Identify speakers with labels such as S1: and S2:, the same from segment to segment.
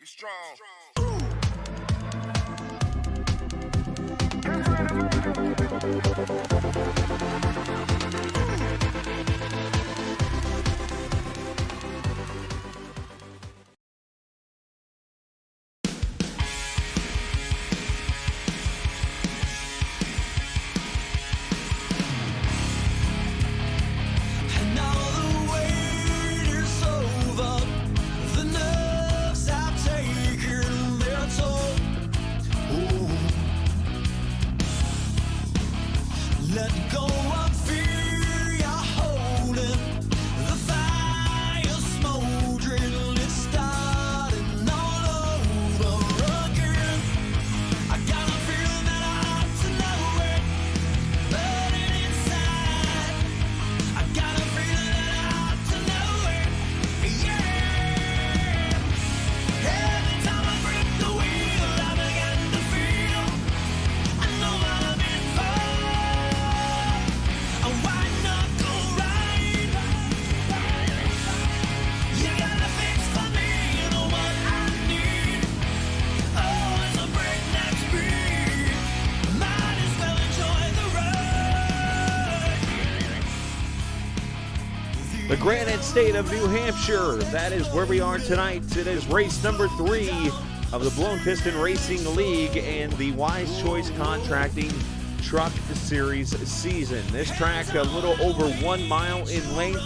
S1: Be strong.
S2: The Granite State of New Hampshire, that is where we are tonight. It is race number 3 of the Blown Piston Racing League and the Wise Choice Contracting Truck Series season. This track, a little over 1 mile in length,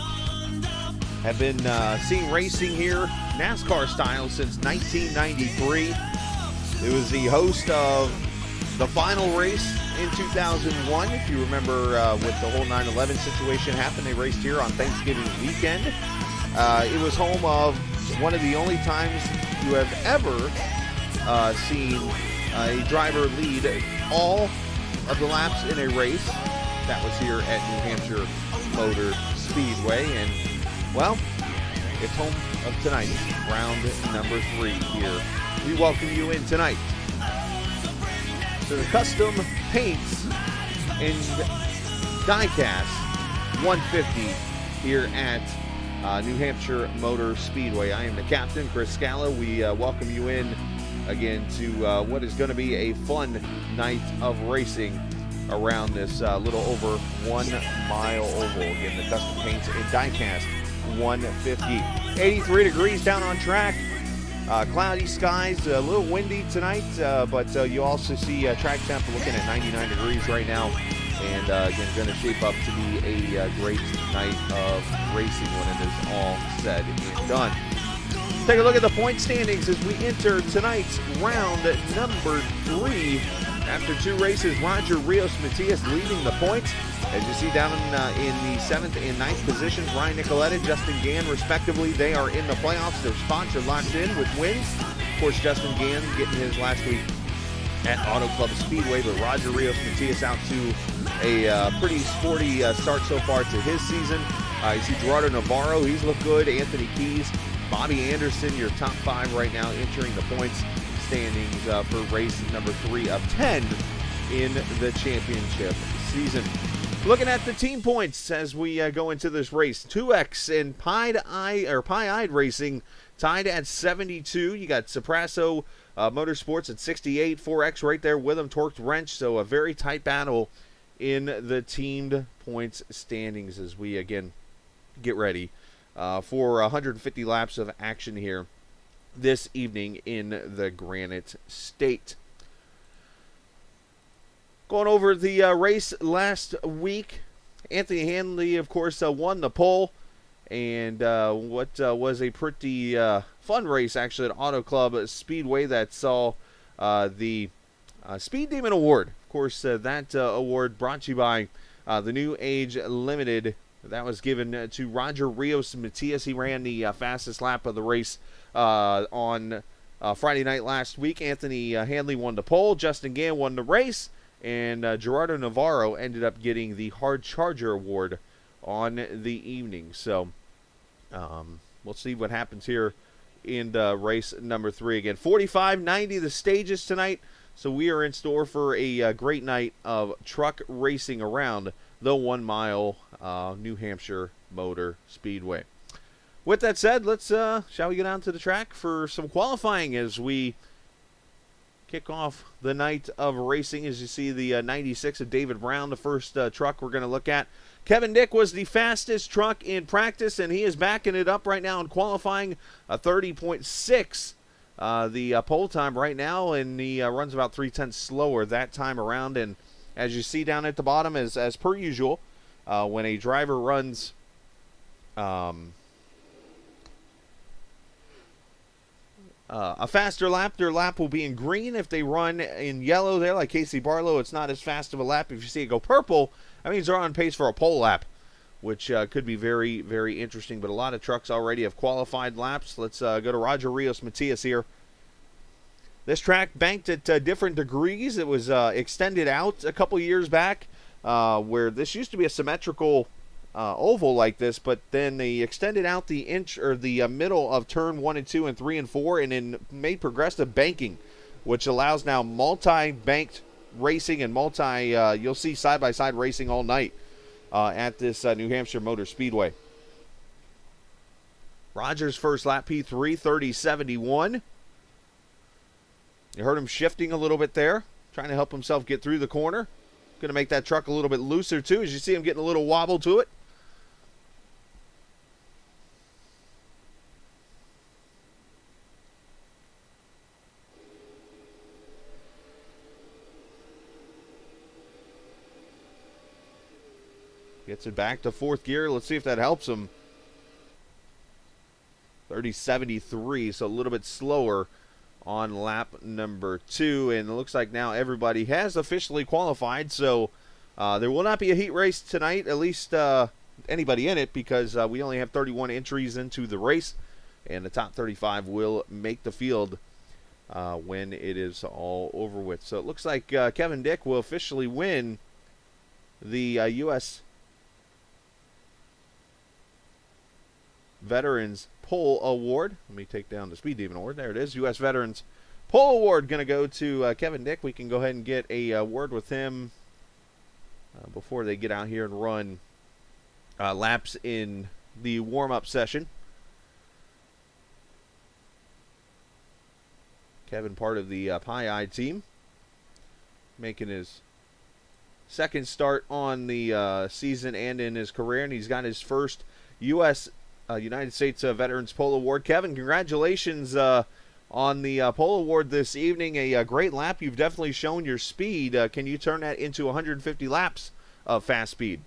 S2: have been seeing racing here, NASCAR style, since 1993. It was the host of the final race in 2001. If you remember with the whole 9/11 situation happened, they raced here on Thanksgiving weekend. It was home of one of the only times you have ever seen a driver lead all of the laps in a race. That was here at New Hampshire Motor Speedway. And, well, it's home of tonight's round number 3 here. We welcome you in tonight to the custom paints and Diecasts 150 here at New Hampshire Motor Speedway. I am the captain, Chris Scala. We welcome you in again to what is going to be a fun night of racing around this little over 1 mile oval. Again, the custom paints and Diecast 150. 83 degrees down on track. Cloudy skies, a little windy tonight, but you also see track temp looking at 99 degrees right now. And again, going to shape up to be a great night of racing when it is all said and done. Take a look at the point standings as we enter tonight's round number 3. After 2 races, Roger Rios Matias leading the points. As you see down in the 7th and 9th positions, Ryan Nicoletta, Justin Gann, respectively, they are in the playoffs. Their spots are locked in with wins. Of course, Justin Gann getting his last week at Auto Club Speedway, but Roger Rios Matias out to a pretty sporty start so far to his season. You see Gerardo Navarro, he's looked good. Anthony Keys, Bobby Anderson, your top 5 right now entering the points standings for race number 3 of 10 in the championship season. Looking at the team points as we go into this race, 2X and Pie-Eyed Racing tied at 72. You got Soprasso Motorsports at 68, 4X right there with them, Torqued Wrench. So a very tight battle in the teamed points standings as we again get ready for 150 laps of action here this evening in the Granite State. Going over the race last week, Anthony Hanley, of course, won the pole. And what was a pretty fun race, actually, at Auto Club Speedway that saw the Speed Demon Award. Of course, that award brought to you by the New Age Limited. That was given to Roger Rios Matias. He ran the fastest lap of the race on Friday night last week. Anthony Hanley won the pole. Justin Gann won the race. And Gerardo Navarro ended up getting the Hard Charger Award on the evening. So we'll see what happens here in race number 3. Again, 45-90 the stages tonight. So we are in store for a great night of truck racing around the 1 mile New Hampshire Motor Speedway. with that said, let's shall we get on to the track for some qualifying as we kick off the night of racing. As you see the 96 of David Brown, the first truck we're going to look at. Kevin Dick was the fastest truck in practice, and he is backing it up right now in qualifying, a 30.6 the pole time right now, and he runs about 0.3 slower that time around. And as you see down at the bottom, as per usual, when a driver runs a faster lap, their lap will be in green. If they run in yellow there, like Casey Barlow, it's not as fast of a lap. If you see it go purple, that means they're on pace for a pole lap, which could be very, very interesting. But a lot of trucks already have qualified laps. Let's go to Roger Rios Matias here. This track banked at different degrees. It was extended out a couple years back, where this used to be a symmetrical oval like this, but then they extended out the inch or the middle of turn 1 and 2 and 3 and 4, and then made progressive banking, which allows now multi-banked racing and you'll see side-by-side racing all night at this New Hampshire Motor Speedway. Rogers first lap P3, 30.71. You heard him shifting a little bit there, trying to help himself get through the corner. Going to make that truck a little bit looser too, as you see him getting a little wobble to it. Gets it back to fourth gear. Let's see if that helps him. 30.73, so a little bit slower on lap number 2. And it looks like now everybody has officially qualified, so there will not be a heat race tonight, at least anybody in it, because we only have 31 entries into the race, and the top 35 will make the field when it is all over with. So it looks like Kevin Dick will officially win the U.S. Veterans Pole Award. Let me take down the Speed Demon Award. There it is. U.S. Veterans Pole Award going to go to Kevin Dick. We can go ahead and get a word with him before they get out here and run laps in the warm-up session. Kevin, part of the Pie Eye team, making his second start on the season and in his career, and he's got his first United States Veterans Pole Award. Kevin, congratulations on the Pole Award this evening. A great lap. You've definitely shown your speed. Can you turn that into 150 laps of fast speed?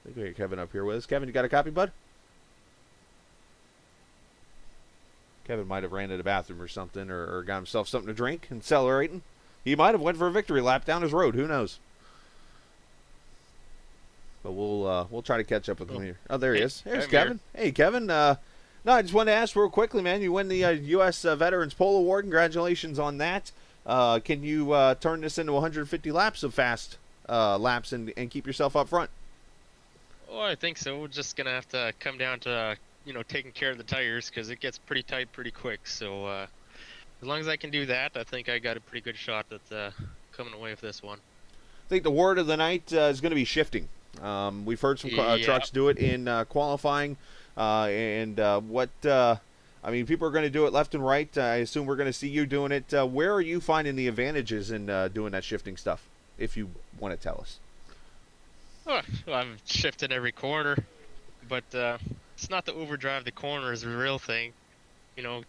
S2: I think we got Kevin up here with us. Kevin, you got a copy, bud? Kevin might have ran to the bathroom or something, or got himself something to drink and accelerating. He might have went for a victory lap down his road. Who knows? But we'll try to catch up with him here. Oh, there he is. There's Kevin. Here. Hey, Kevin. No, I just wanted to ask real quickly, man. You win the U.S. Veterans Pole Award. Congratulations on that. Can you turn this into 150 laps of fast laps and keep yourself up front?
S1: Oh, I think so. We're just gonna have to come down to taking care of the tires, because it gets pretty tight pretty quick. So as long as I can do that, I think I got a pretty good shot at coming away with this one.
S2: I think the word of the night is going to be shifting. We've heard some trucks do it in qualifying, and people are going to do it left and right. I assume we're going to see you doing it. Where are you finding the advantages in doing that shifting stuff, if you want to tell us?
S1: Oh, I'm shifting every corner, but it's not to overdrive the corner is the real thing.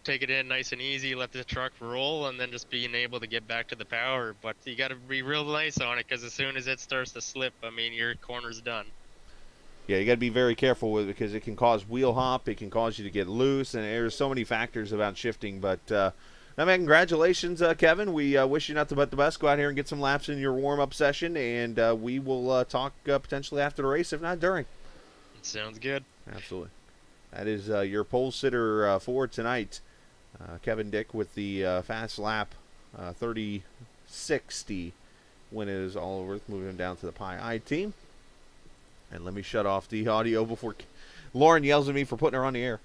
S1: Take it in nice and easy, let the truck roll, and then just being able to get back to the power. But you got to be real nice on it, because as soon as it starts to slip, your corner's done.
S2: Yeah, you got to be very careful with it, because it can cause wheel hop, it can cause you to get loose, and there's so many factors about shifting. But man, congratulations, Kevin. We wish you nothing but the best. Go out here and get some laps in your warm-up session, and we will talk potentially after the race, if not during.
S1: Sounds good.
S2: Absolutely. That is your pole sitter for tonight. Kevin Dick with the fast lap, 30.60 when it is all over. Moving down to the Pie Eye team. And let me shut off the audio before Lauren yells at me for putting her on the air.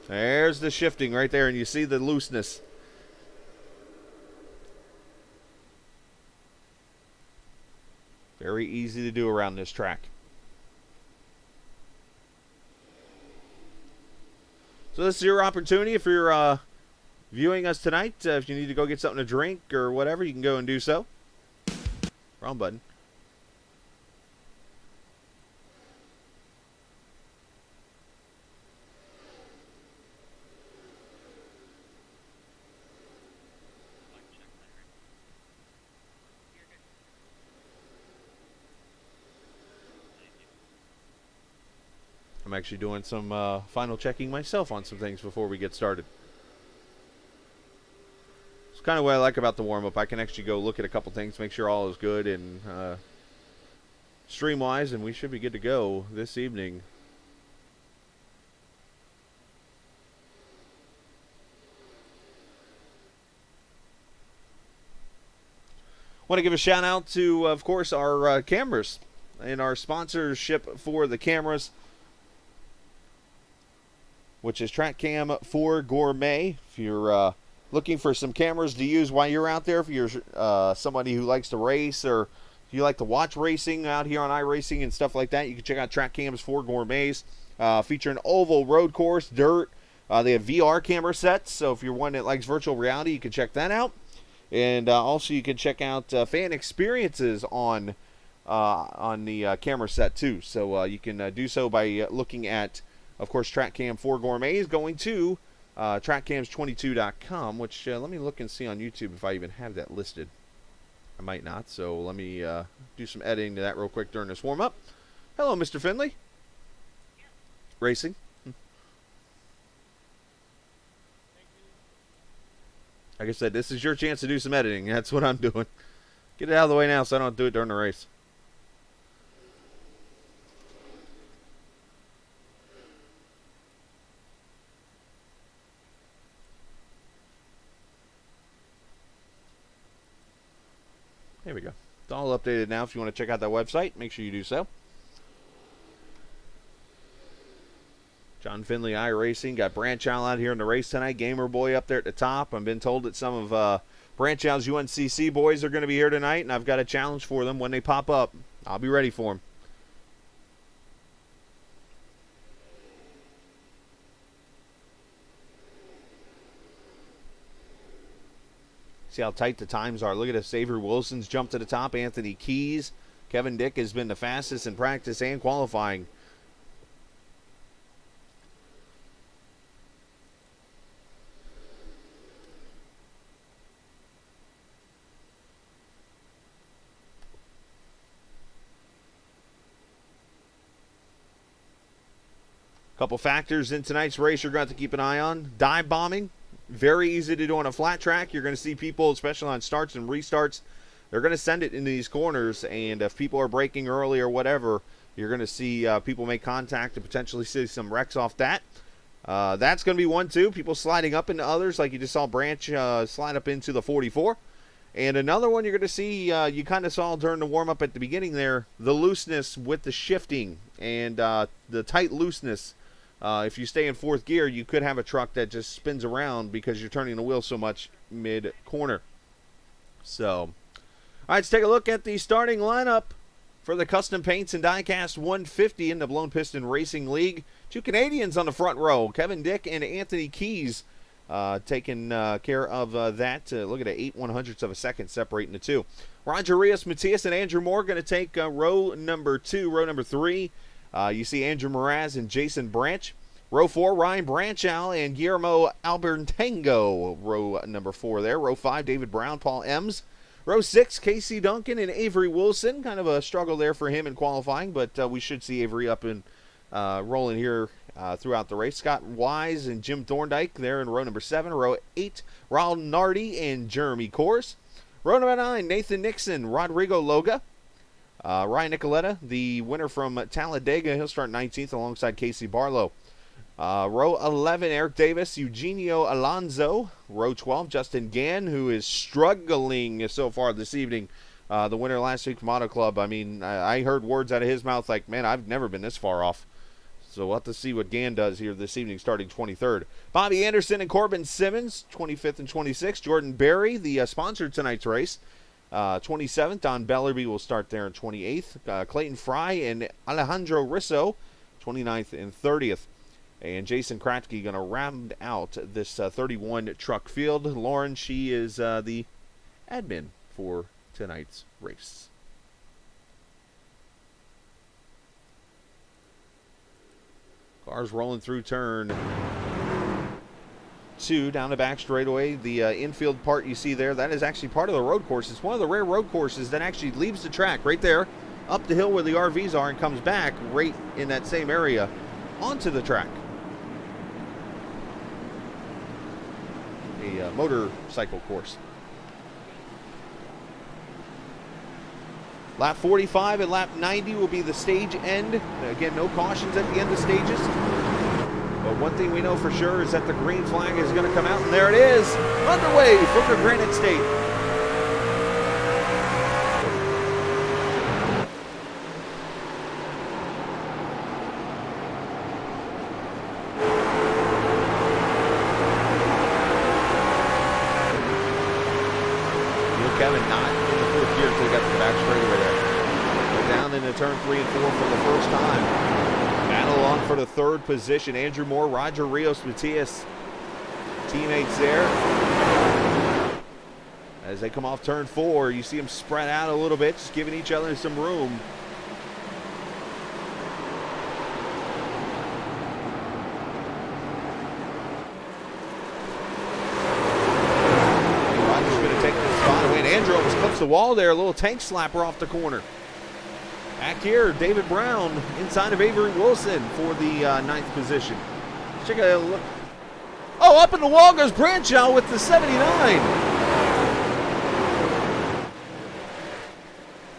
S2: There's the shifting right there, and you see the looseness. Very easy to do around this track. So this is your opportunity. If you're viewing us tonight, if you need to go get something to drink or whatever, you can go and do so. Wrong button. I'm actually doing some final checking myself on some things before we get started. It's kind of what I like about the warm-up. I can actually go look at a couple things, make sure all is good and stream-wise, and we should be good to go this evening. Want to give a shout out to, of course, our cameras and our sponsorship for the cameras, which is TrackCam 4 Gourmet. If you're looking for some cameras to use while you're out there, if you're somebody who likes to race or if you like to watch racing out here on iRacing and stuff like that, you can check out TrackCam's 4 Gourmets. Feature an oval road course, dirt. They have VR camera sets, so if you're one that likes virtual reality, you can check that out. And also you can check out fan experiences on the camera set too. So you can do so by looking at, of course, TrackCam 4 Gourmet is going to trackcams22.com, which let me look and see on YouTube if I even have that listed. I might not, so let me do some editing to that real quick during this warm-up. Hello, Mr. Finley. Racing. Like I said, this is your chance to do some editing. That's what I'm doing. Get it out of the way now so I don't do it during the race. There we go. It's all updated now. If you want to check out that website, make sure you do so. John Finley iRacing got Branchow out here in the race tonight. Gamer Boy up there at the top. I've been told that some of Branchow's UNCC boys are going to be here tonight, and I've got a challenge for them when they pop up. I'll be ready for them. See how tight the times are. Look at this. Avery Wilson's jumped to the top. Anthony Keys. Kevin Dick has been the fastest in practice and qualifying. Couple factors in tonight's race you're going to have to keep an eye on. Dive bombing. Very easy to do on a flat track. You're going to see people, especially on starts and restarts, they're going to send it into these corners, and if people are braking early or whatever, you're going to see people make contact and potentially see some wrecks off that. That's going to be one, too. People sliding up into others, like you just saw Branch slide up into the 44. And another one you're going to see, you kind of saw during the warm-up at the beginning there, the looseness with the shifting and the tight looseness. If you stay in fourth gear, you could have a truck that just spins around because you're turning the wheel so much mid-corner. So, all right, let's take a look at the starting lineup for the Custom Paints and Diecast 150 in the Blown Piston Racing League. Two Canadians on the front row, Kevin Dick and Anthony Keys, taking care of that. Look at the 8/100ths of a second separating the two. Roger Rios, Matthias, and Andrew Moore going to take row number 2, row number 3. You see Andrew Mraz and Jason Branch. Row 4, Ryan Branchow and Guillermo Albertango. Row number 4 there. Row 5, David Brown, Paul Ems. Row 6, Casey Duncan and Avery Wilson. Kind of a struggle there for him in qualifying, but we should see Avery up and rolling here throughout the race. Scott Wise and Jim Thorndike there in row number 7. Row 8, Raul Nardi and Jeremy Kors. Row number 9, Nathan Nixon, Rodrigo Loga. Ryan Nicoletta, the winner from Talladega, he'll start 19th alongside Casey Barlow. Row 11, Eric Davis, Eugenio Alonso. Row 12, Justin Gann, who is struggling so far this evening. The winner last week from Auto Club. I mean, I heard words out of his mouth like, man, I've never been this far off. So we'll have to see what Gann does here this evening, starting 23rd. Bobby Anderson and Corbin Simmons, 25th and 26th. Jordan Berry, the sponsor of tonight's race, 27th. Don Bellerby will start there in 28th. Clayton Fry and Alejandro Risso, 29th and 30th. And Jason Kratke going to round out this 31 truck field. Lauren, she is the admin for tonight's race. Cars rolling through turn 2 down the back straightaway. The infield part you see there, that is actually part of the road course. It's one of the rare road courses that actually leaves the track right there, up the hill where the RVs are, and comes back right in that same area onto the track. A motorcycle course. Lap 45 and lap 90 will be the stage end. Again, no cautions at the end of stages. But one thing we know for sure is that the green flag is going to come out, and there it is, underway from the Granite State. Kevin not in the fourth gear until he got to the back straightaway there. We're down into turn 3 and 4 for the first time. Battle on for the third position. Andrew Moore, Roger Rios, Matias, teammates there. As they come off turn 4, you see them spread out a little bit, just giving each other some room. Andrew almost clips the wall there. A little tank slapper off the corner. Back here, David Brown inside of Avery Wilson for the 9th position. Check a look. Oh, up in the wall goes Branchow with the 79.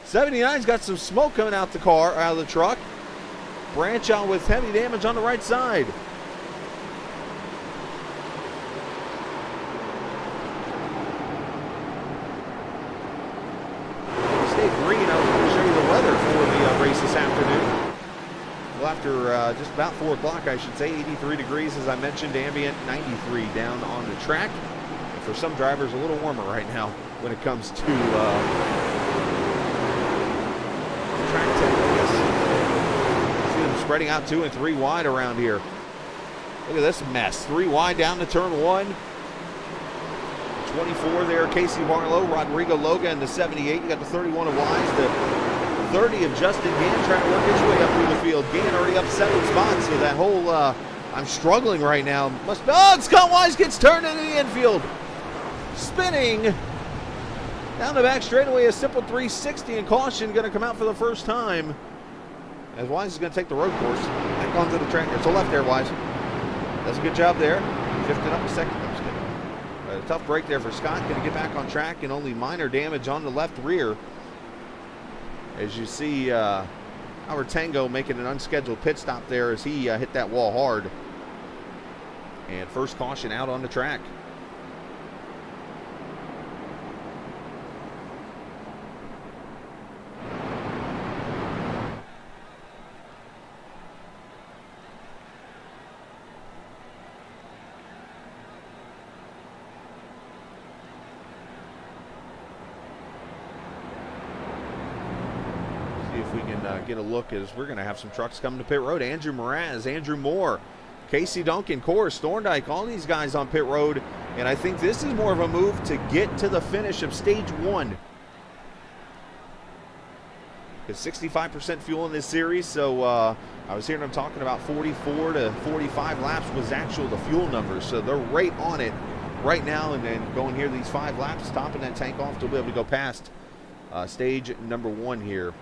S2: 79's got some smoke coming out the car, out of the truck. Branchow with heavy damage on the right side. This afternoon. Well, after just about 4 o'clock, I should say, 83 degrees, as I mentioned, ambient 93 down on the track. And for some drivers, a little warmer right now when it comes to track temp. See them spreading out 2 and 3 wide around here. Look at this mess. 3 wide down to turn 1. 24 there, Casey Barlow, Rodrigo Loga in the 78. You got the 31 of Wise, the 30 of Justin Gann trying to work his way up through the field. Gann already up 7 spots, so that whole, I'm struggling right now. Scott Wise gets turned into the infield. Spinning down the back straightaway, a simple 360, and caution going to come out for the first time. As Wise is going to take the road course back onto the track. It's a left there, Wise. Does a good job there. Shifting up a second. A tough break there for Scott. Going to get back on track, and only minor damage on the left rear. As you see, Albert Tango making an unscheduled pit stop there as he hit that wall hard. And first caution out on the track. If we can get a look, as we're going to have some trucks coming to pit road. Andrew Mraz, Andrew Moore, Casey Duncan, Coris Thorndike, all these guys on pit road. And I think this is more of a move to get to the finish of stage 1. It's 65% fuel in this series, so I was hearing them talking about 44 to 45 laps was actual the fuel numbers. So they're right on it right now, and then going here these 5 laps, topping that tank off to be able to go past stage number 1 here.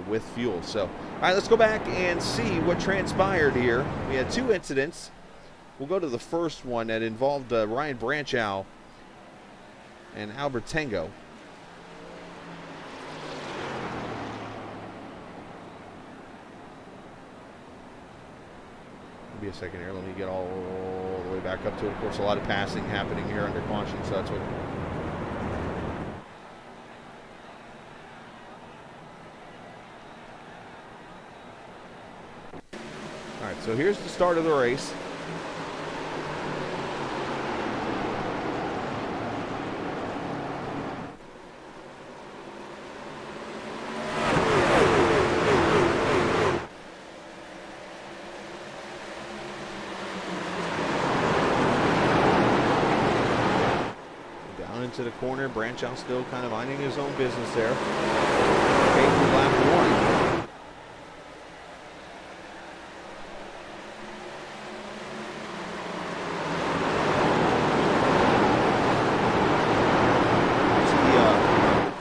S2: With fuel. So, all right, let's go back and see what transpired here. We had 2 incidents. We'll go to the first one that involved Ryan Branchow and Albert Tango. Give me a second here. Let me get all the way back up to it. Of course, a lot of passing happening here under caution, so that's what. So here's the start of the race. Down into the corner, Branchow still kind of minding his own business there. Okay, through lap 1.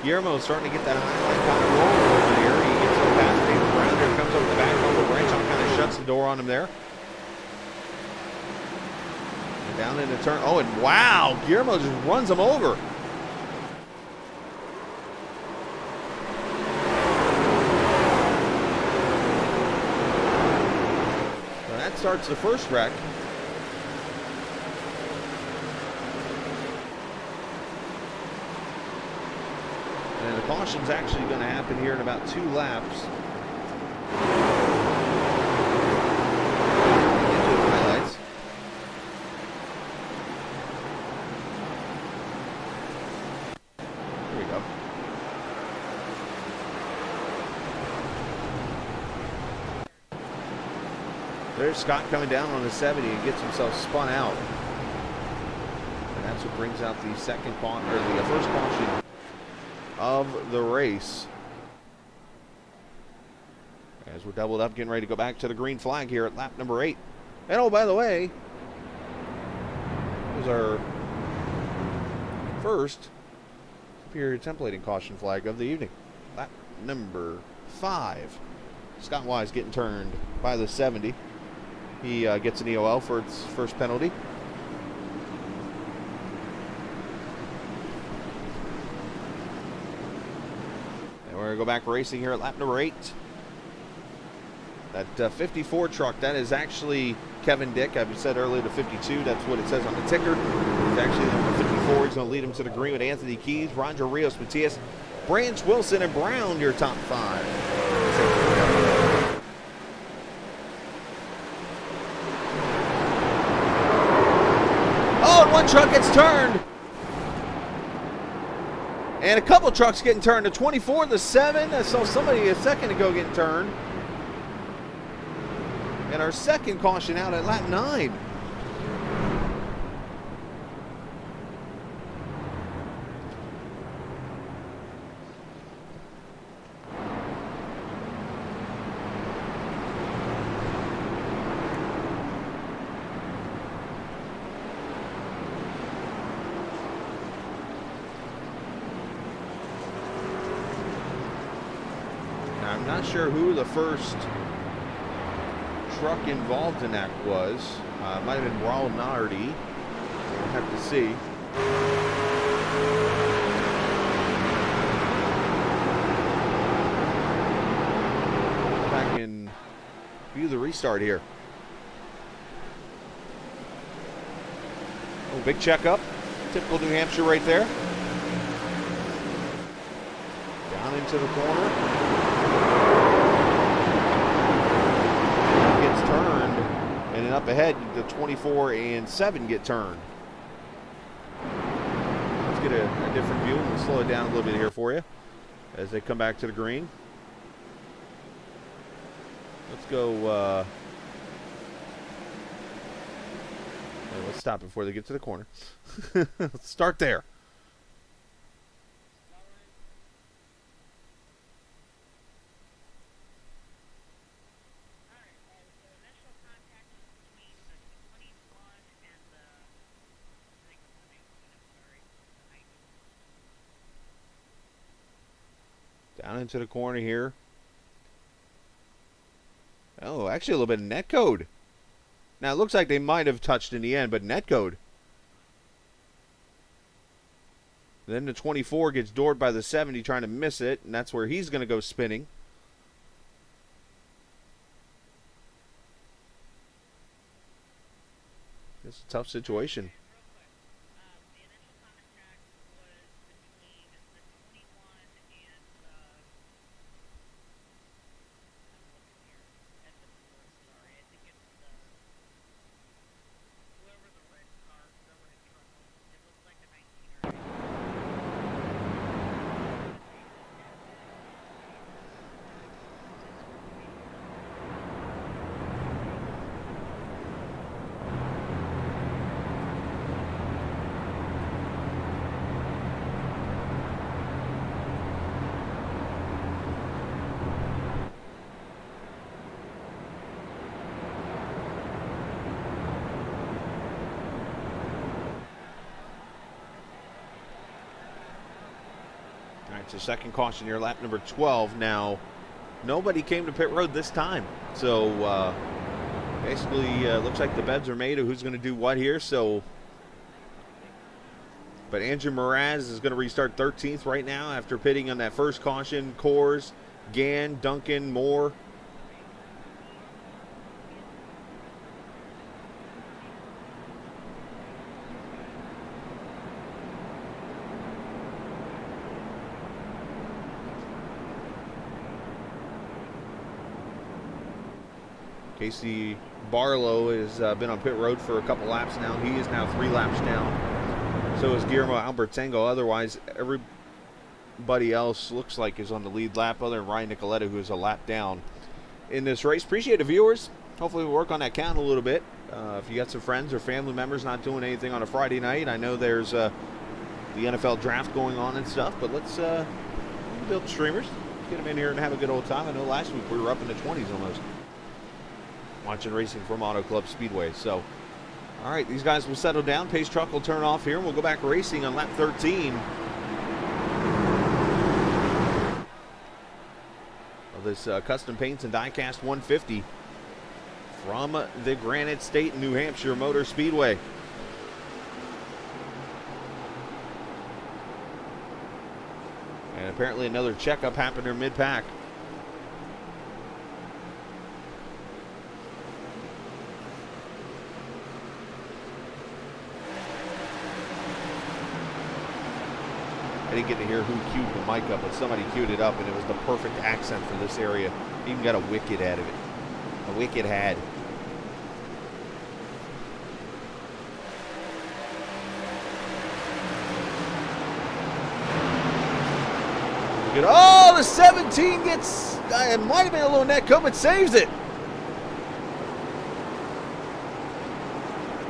S2: Guillermo's starting to get that highline kind of roll over there. He gets up past David Brown there, comes over the back over Branchow, kind of shuts the door on him there. And down in the turn. Oh, and wow, Guillermo just runs him over. So that starts the first wreck. And the caution's actually going to happen here in about 2 laps. Into the highlights. Here we go. There's Scott coming down on the 70 and gets himself spun out. And that's what brings out the second caution, or the first caution of the race. As we're doubled up, getting ready to go back to the green flag here at lap number 8. And oh, by the way, it was our first superior templating caution flag of the evening. Lap number 5. Scott Wise getting turned by the 70. He gets an EOL for its first penalty. We're going to go back racing here at lap number 8. That 54 truck, that is actually Kevin Dick. I've said earlier the 52. That's what it says on the ticker. It's actually number 54. He's going to lead him to the green with Anthony Keys, Roger Rios, Matias, Branch, Wilson, and Brown, your top 5. Oh, and one truck gets turned. And a couple trucks getting turned. The 24, the 7. I saw somebody a second ago getting turned. And our second caution out at lap 9. I'm not sure who the first truck involved in that was. It might have been Raul Nardi. We'll have to see. Back and view the restart here. Oh, big checkup. Typical New Hampshire right there. Down into the corner. Turned, and then up ahead the 24 and 7 get turned. Let's get a different view and we'll slow it down a little bit here for you as they come back to the green. Let's go let's stop before they get to the corner. Let's start there. Down into the corner here. Oh, actually a little bit of net code. Now it looks like they might have touched in the end, but net code. Then the 24 gets doored by the 70 trying to miss it, and that's where he's going to go spinning. It's a tough situation. That's the second caution here, lap number 12. Now, nobody came to pit road this time. So, basically, looks like the beds are made of who's going to do what here. So, but Andrew Mraz is going to restart 13th right now after pitting on that first caution. Coors, Gann, Duncan, Moore. Casey Barlow has been on pit road for a couple laps now. He is now 3 laps down. So is Guillermo Albertengo. Otherwise, everybody else looks like is on the lead lap, other than Ryan Nicoletta, who is a lap down in this race. Appreciate the viewers. Hopefully we'll work on that count a little bit. If you got some friends or family members not doing anything on a Friday night, I know there's the NFL draft going on and stuff, but let's build streamers. Get them in here and have a good old time. I know last week we were up in the 20s almost, watching racing from Auto Club Speedway. So, all right, these guys will settle down. Pace truck will turn off here, and we'll go back racing on lap 13 of this Custom Paints and Diecast 150 from the Granite State, New Hampshire Motor Speedway. And apparently another checkup happened there mid-pack. I didn't get to hear who queued the mic up, but somebody queued it up, and it was the perfect accent for this area. Even got a wicket out of it. A wicket had. Oh, the 17 gets, it might have been a little net cut, but saves it.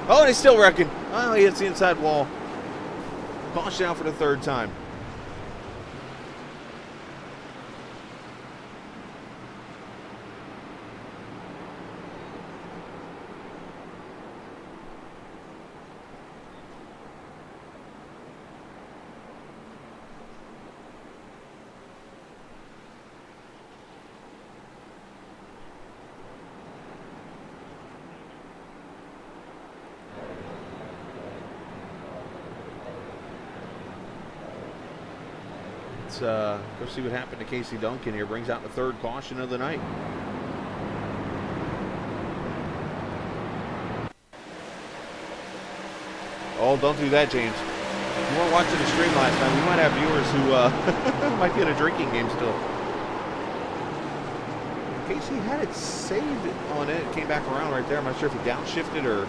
S2: Oh, and he's still wrecking. Oh, he hits the inside wall. Caution out for the third time. Go see what happened to Casey Duncan here. Brings out the third caution of the night. Oh, don't do that, James. If you weren't watching the stream last time, we might have viewers who might be in a drinking game still. Casey had it saved on it. It came back around right there. I'm not sure if he downshifted or...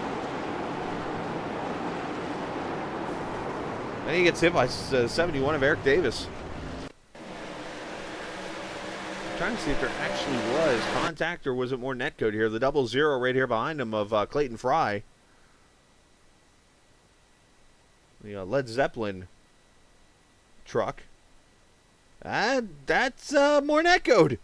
S2: Then he gets hit by 71 of Eric Davis. Trying to see if there actually was contact or was it more net code here. The 00 right here behind him of Clayton Fry. The Led Zeppelin truck. That's more net code.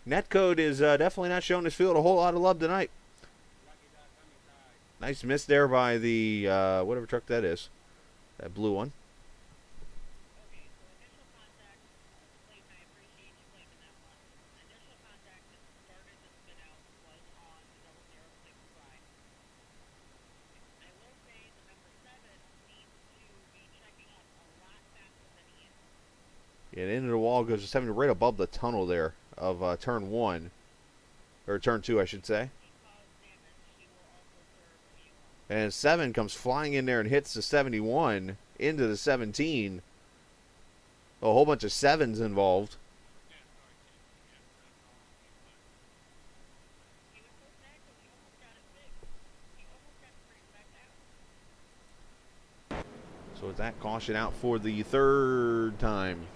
S2: Net code is definitely not showing this field a whole lot of love tonight. Nice miss there by the whatever truck that is. That blue one. And into the wall goes to 70 right above the tunnel there of turn 1. Or turn 2, I should say. And 7 comes flying in there and hits the 71 into the 17. A whole bunch of 7s involved. So is that caution out for the third time?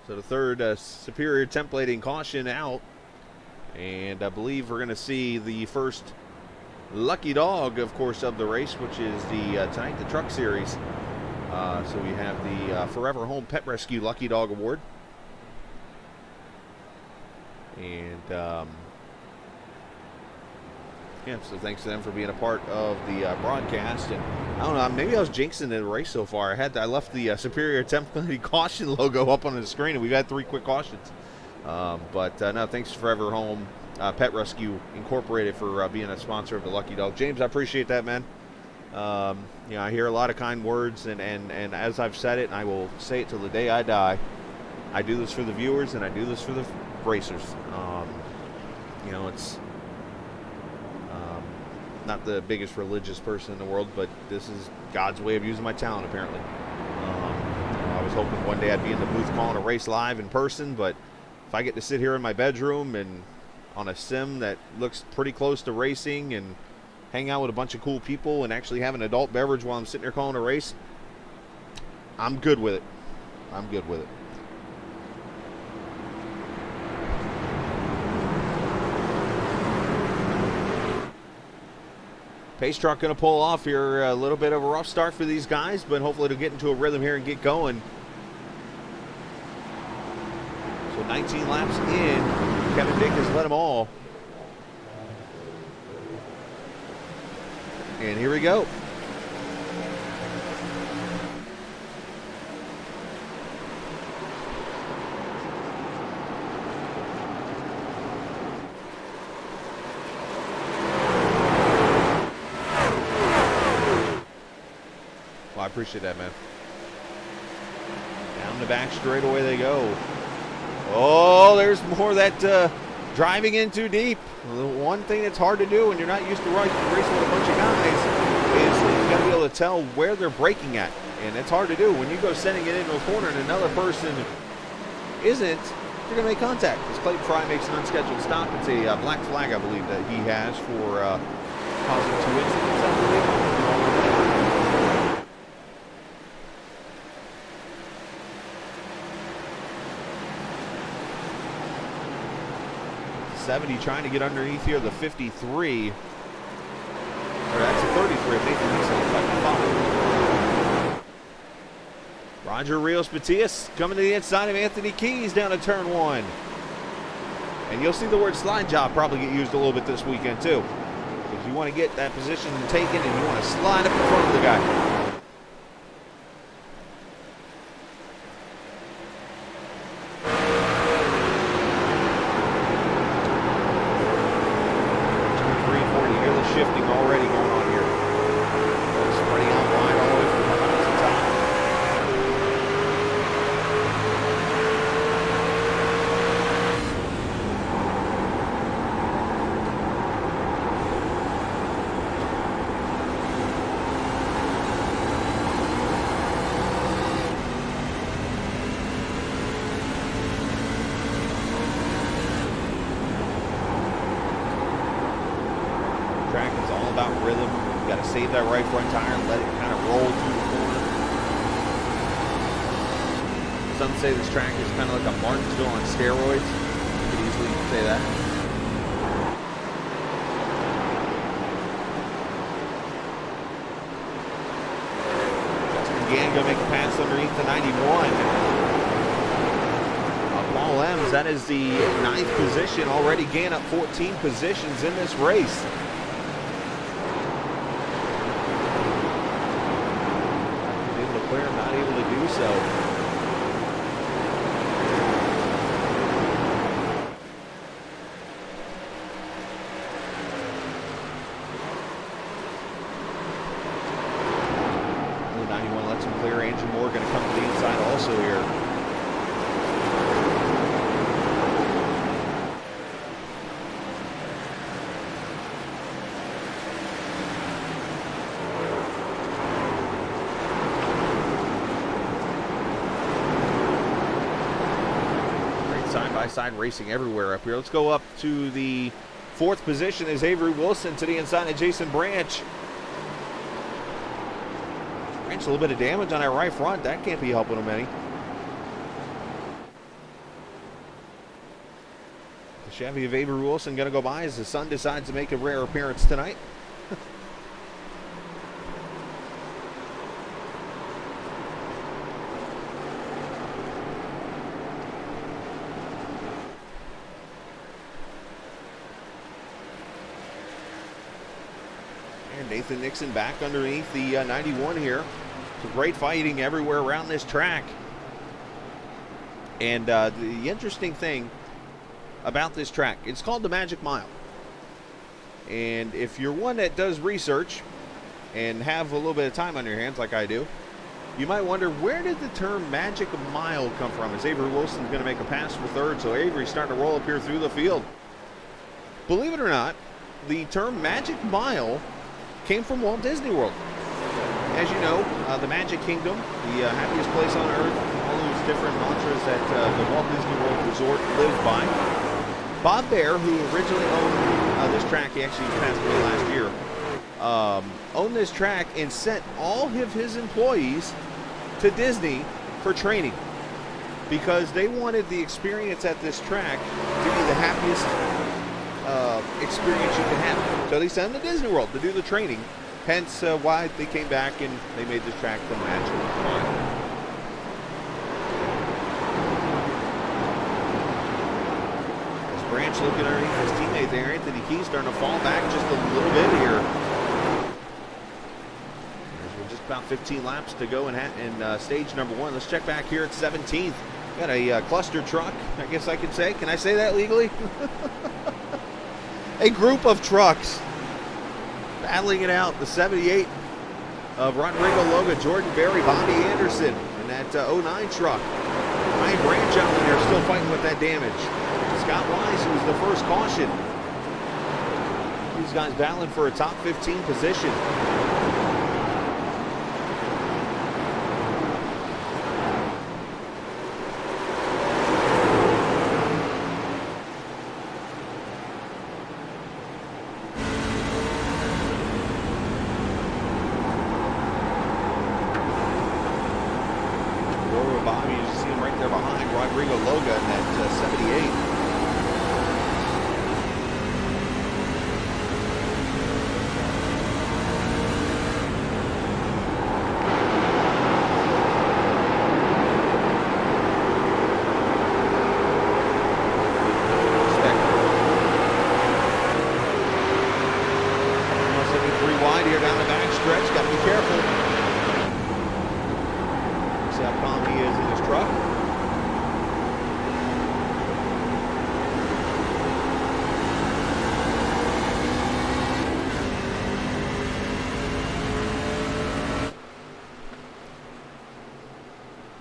S2: So the third superior templating caution out. And I believe we're going to see the first lucky dog, of course, of the race, which is tonight the Truck Series. So we have the Forever Home Pet Rescue Lucky Dog Award. And yeah, so thanks to them for being a part of the broadcast. And I don't know, maybe I was jinxing the race so far. I left the Superior Templating Caution logo up on the screen, and we've had 3 quick cautions. But no, thanks to Forever Home Pet Rescue Incorporated for being a sponsor of the Lucky Dog. James, I appreciate that, man. You know, I hear a lot of kind words, and as I've said it, and I will say it till the day I die, I do this for the viewers, and I do this for the racers. You know, it's not the biggest religious person in the world, but this is God's way of using my talent, apparently. I was hoping one day I'd be in the booth calling a race live in person, but if I get to sit here in my bedroom and on a sim that looks pretty close to racing and hang out with a bunch of cool people and actually have an adult beverage while I'm sitting there calling a race, I'm good with it. I'm good with it. Pace truck going to pull off here. A little bit of a rough start for these guys, but hopefully it'll get into a rhythm here and get going. So 19 laps in. Kevin Dick has led them all. And here we go. Well, I appreciate that, man. Down the back straightaway they go. Oh, there's more of that driving in too deep. The one thing that's hard to do when you're not used to racing with a bunch of guys is you got to be able to tell where they're braking at. And it's hard to do. When you go sending it into a corner and another person isn't, you're going to make contact. As Clayton Fry makes an unscheduled stop, it's a black flag, I believe, that he has for causing 2 incidents, I believe. 70 trying to get underneath here, the 53. Or that's a 33. Roger Rios Matias coming to the inside of Anthony Keys down to turn 1. And you'll see the word slide job probably get used a little bit this weekend too. Because you want to get that position taken and you want to slide up in front of the guy. Shifting already going on here. Spreading out wide all the way from the bottom to top. Track is all about rhythm. You got to save that right front tire and let it kind of roll through the corner. Some say this track is kind of like a Martinsville on steroids. You could easily say that. Justin Gann going to make a pass underneath the 91. Paul Ems, that is the 9th position. Already Gann up 14 positions in this race. Not able to do so. The 91 lets him clear. Andrew Moore going to come to the inside also here. Side racing everywhere up here. Let's go up to the 4th position as Avery Wilson to the inside of Jason Branch. Branch a little bit of damage on that right front. That can't be helping him any. Chevy of Avery Wilson going to go by as the sun decides to make a rare appearance tonight. And Nathan Nixon back underneath the 91 here. Some great fighting everywhere around this track. And the interesting thing about this track, it's called the Magic Mile. And if you're one that does research and have a little bit of time on your hands like I do, you might wonder, where did the term Magic Mile come from? As Avery Wilson's going to make a pass for third, so Avery's starting to roll up here through the field. Believe it or not, the term Magic Mile came from Walt Disney World. As you know, the Magic Kingdom, the happiest place on earth, all those different mantras that the Walt Disney World Resort lives by. Bob Baer, who originally owned this track, he actually passed away last year, owned this track and sent all of his employees to Disney for training because they wanted the experience at this track to be the happiest experience you can have. So they sent them to Disney World to do the training. Hence why they came back and they made this track the Magic Mile. As Branch looking underneath his teammate there, Anthony Key starting to fall back just a little bit here. We're just about 15 laps to go in stage number 1. Let's check back here at 17th. Got a cluster truck, I guess I could say. Can I say that legally? A group of trucks battling it out. The 78 of Rodrigo Loga, Jordan Berry, Bobby Anderson, and that 09 truck. Ryan Branch out there still fighting with that damage. Scott Wise, who was the first caution. These guys battling for a top 15 position. Bobby, you see him right there behind Rodrigo Loga in that 78. Wide here down the back stretch, got to be careful. See how calm he is in his truck.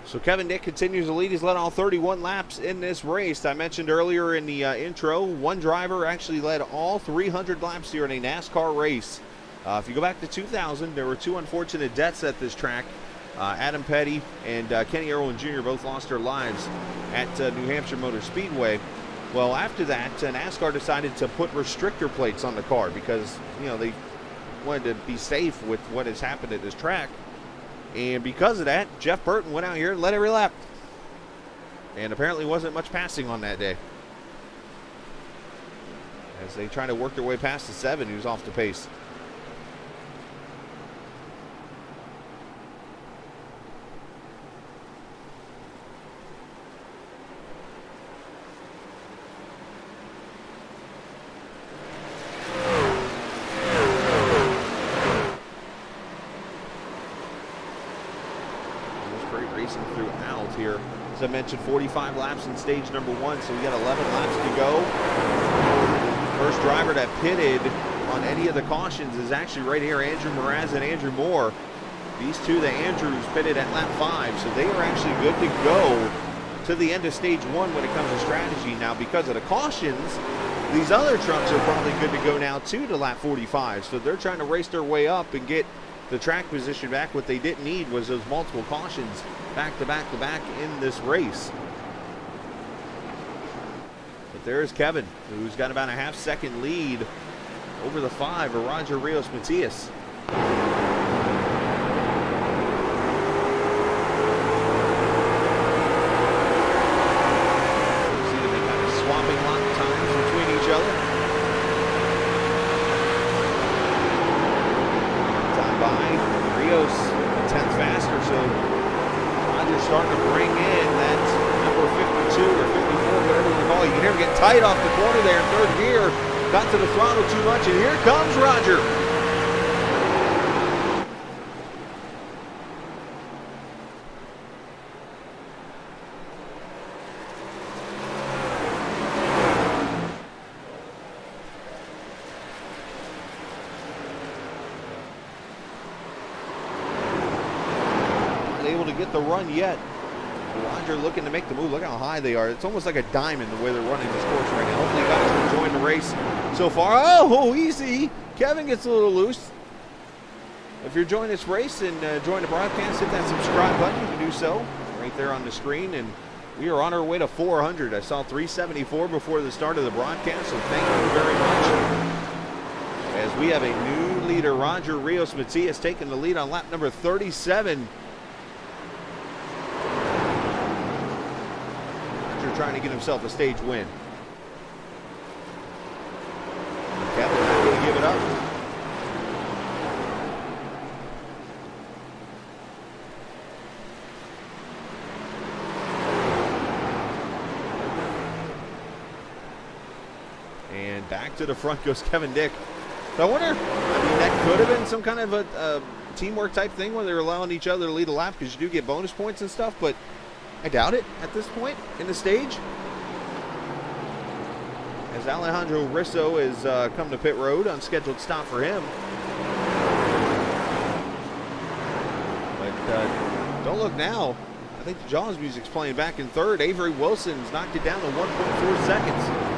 S2: So Kevin Dick continues to lead. He's led all 31 laps in this race. I mentioned earlier in the intro, one driver actually led all 300 laps here in a NASCAR race. If you go back to 2000, there were 2 unfortunate deaths at this track. Adam Petty and Kenny Irwin Jr. both lost their lives at New Hampshire Motor Speedway. Well, after that, NASCAR decided to put restrictor plates on the car because, you know, they wanted to be safe with what has happened at this track. And because of that, Jeff Burton went out here and led every lap. And apparently wasn't much passing on that day. As they try to work their way past the 7, who's off the pace. Racing throughout here. As I mentioned, 45 laps in stage number 1, so we got 11 laps to go. First driver that pitted on any of the cautions is actually right here, Andrew Mraz and Andrew Moore. These two, the Andrews, pitted at lap 5, so they are actually good to go to the end of stage 1 when it comes to strategy. Now, because of the cautions, these other trucks are probably good to go now too to lap 45, so they're trying to race their way up and get the track position back. What they didn't need was those multiple cautions back to back to back in this race. But there's Kevin, who's got about a half-second lead over the 5 of Roger Rios Matias. See them kind of swapping lap times Rios a tenth faster, so Roger's starting to bring in that number 52 or 54, whatever you call it. You can hear him get tight off the corner there in third gear. Got to the throttle too much, and here comes Roger. Able to get the run yet. Roger looking to make the move. Look how high they are. It's almost like a diamond the way they're running this course right now. Hopefully you guys are enjoying the race so far. Oh, easy. Kevin gets a little loose. If you're enjoying this race and enjoying the broadcast, hit that subscribe button. You can do so right there on the screen. And we are on our way to 400. I saw 374 before the start of the broadcast, so thank you very much. As we have a new leader, Roger Rios Matias taking the lead on lap number 37. Trying to get himself a stage win. Kevin not going to give it up. And back to the front goes Kevin Dick. So I wonder, I mean, that could have been some kind of a teamwork type thing where they're allowing each other to lead a lap because you do get bonus points and stuff, but I doubt it at this point in the stage. As Alejandro Risso is come to pit road, unscheduled stop for him. But don't look now. I think the Jaws music's playing back in third. Avery Wilson's knocked it down to 1.4 seconds.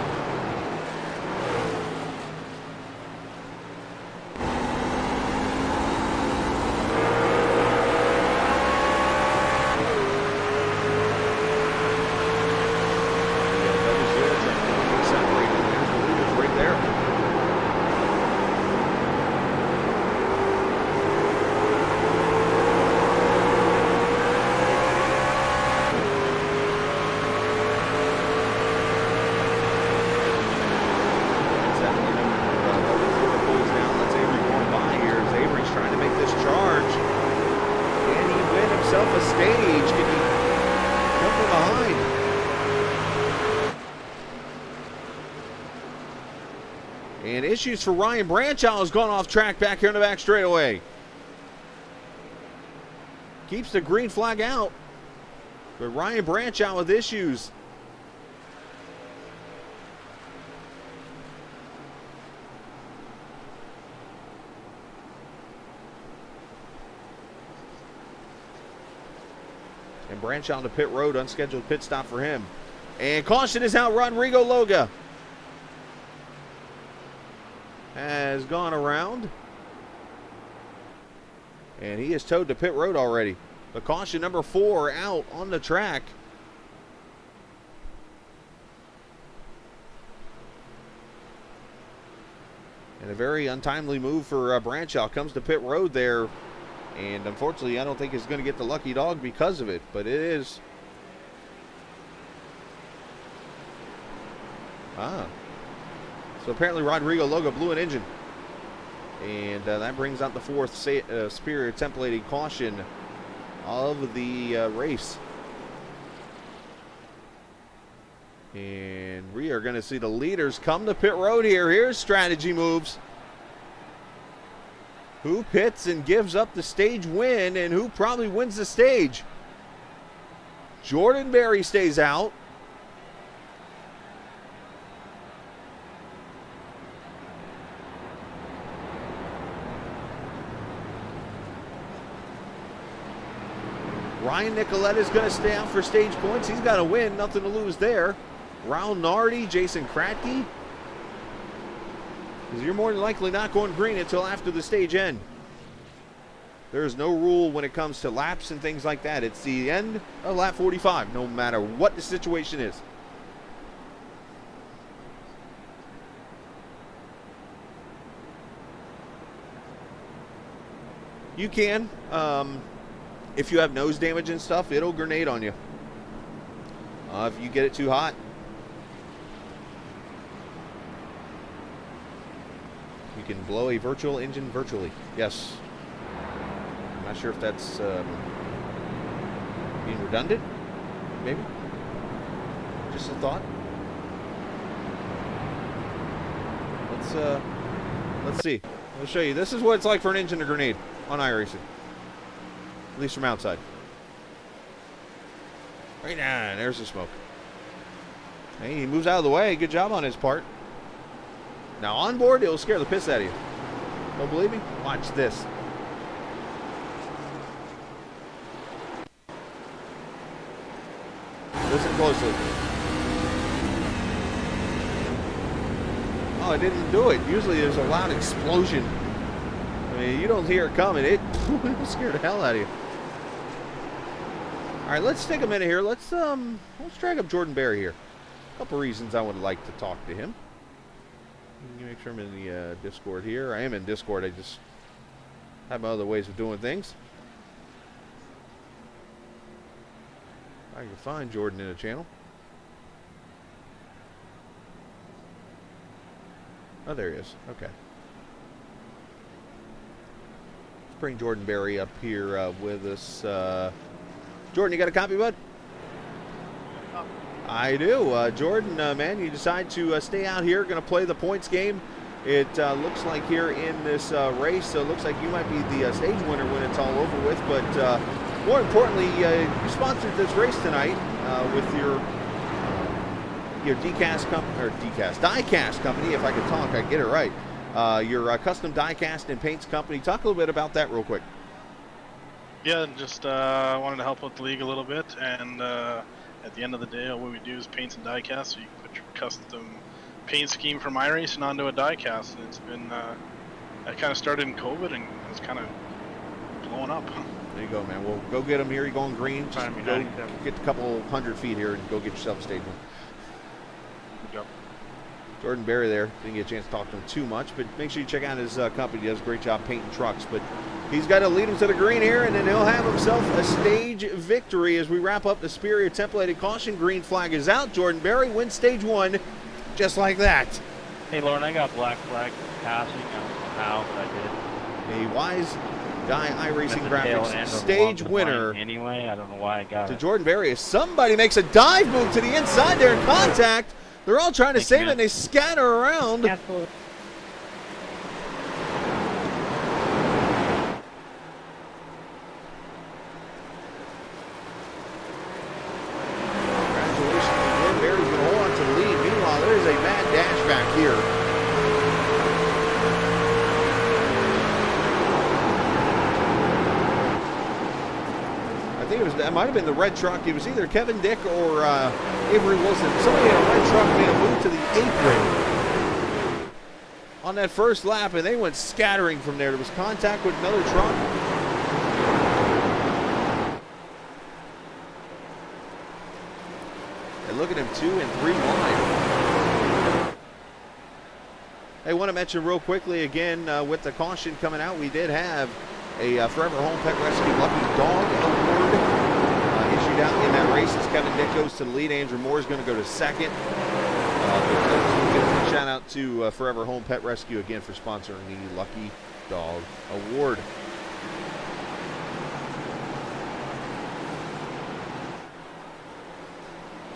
S2: And issues for Ryan Branchow has gone off track back here in the back straightaway. Keeps the green flag out. But Ryan Branchow with issues. And Branchow to pit road, unscheduled pit stop for him. And caution is out, Rodrigo Loga has gone around. And he is towed to pit road already. The caution number 4 out on the track. And a very untimely move for Branchow. Comes to pit road there. And unfortunately, I don't think he's going to get the lucky dog because of it. But it is. So apparently Rodrigo Loga blew an engine. And that brings out the 4th Superior templated caution of the race. And we are going to see the leaders come to pit road here. Here's strategy moves. Who pits and gives up the stage win, and who probably wins the stage? Jordan Berry stays out. Ryan Nicoletta is going to stay out for stage points. He's got to win, nothing to lose there. Raul Nardi, Jason Kratke. Because you're more than likely not going green until after the stage end. There's no rule when it comes to laps and things like that. It's the end of lap 45, no matter what the situation is. You can, if you have nose damage and stuff, it'll grenade on you. If you get it too hot. You can blow a virtual engine virtually. Yes. Not sure if that's being redundant, maybe. Just a thought. Let's see. I'll show you. This is what it's like for an engine to grenade on iRacing. At least from outside. Right now, there's the smoke. Hey, he moves out of the way. Good job on his part. Now on board, it'll scare the piss out of you. Don't believe me? Watch this. Listen closely. Oh, it didn't do it. Usually there's a loud explosion. I mean, you don't hear it coming. It scared the hell out of you. All right, let's take a minute here. Let's drag up Jordan Berry here. A couple reasons I would like to talk to him. Let me make sure I'm in the Discord here. I am in Discord. I just have my other ways of doing things. I can find Jordan in a channel. Oh, there he is. Okay. Let's bring Jordan Berry up here with us. Jordan, you got a copy, bud? I do. Jordan, man, you decide to stay out here. Going to play the points game. It looks like here in this race, so it looks like you might be the stage winner when it's all over with. But more importantly, you sponsored this race tonight with your Diecast company. If I could talk, I'd get it right. Your custom diecast and paints company. Talk a little bit about that real quick.
S3: Yeah, just wanted to help out the league a little bit, and at the end of the day, all we do is paints and diecast. So you can put your custom paint scheme from iRacing onto a diecast, and it's been that kind of started in COVID, and it's kind of blowing up.
S2: There you go, man. Well, go get them here. You go on green. Just go get a couple 100 feet here and go get yourself a stage one.
S3: Yep.
S2: Jordan Berry there. Didn't get a chance to talk to him too much, but make sure you check out his company. He does a great job painting trucks. But he's got to lead him to the green here, and then he'll have himself a stage victory as we wrap up the Superior templated caution. Green flag is out. Jordan Berry wins stage one just like that.
S4: Hey, Lauren, I got black flag passing. I don't know how, but I did.
S2: A wise guy iRacing graphics stage winner.
S4: Anyway, I don't know why I got
S2: to
S4: it.
S2: Jordan Berry as somebody makes a dive move to the inside there in contact. They're all trying to save it, and they scatter around.
S4: Absolutely.
S2: Congratulations to Jordan Berry's going to hold on to the lead. Meanwhile, there's a mad dash back here. I think it might have been the red truck. It was either Kevin Dick or Avery Wilson. Somebody in a red truck made a move to the apron on that first lap, and they went scattering from there. There was contact with another truck. And look at him, 2 and 3 wide. I want to mention real quickly again with the caution coming out, we did have a Forever Home Pet Rescue Lucky Dog Award issued out in that race as Kevin Dick goes to the lead. Andrew Moore is going to go to second. Shout out to Forever Home Pet Rescue again for sponsoring the Lucky Dog Award.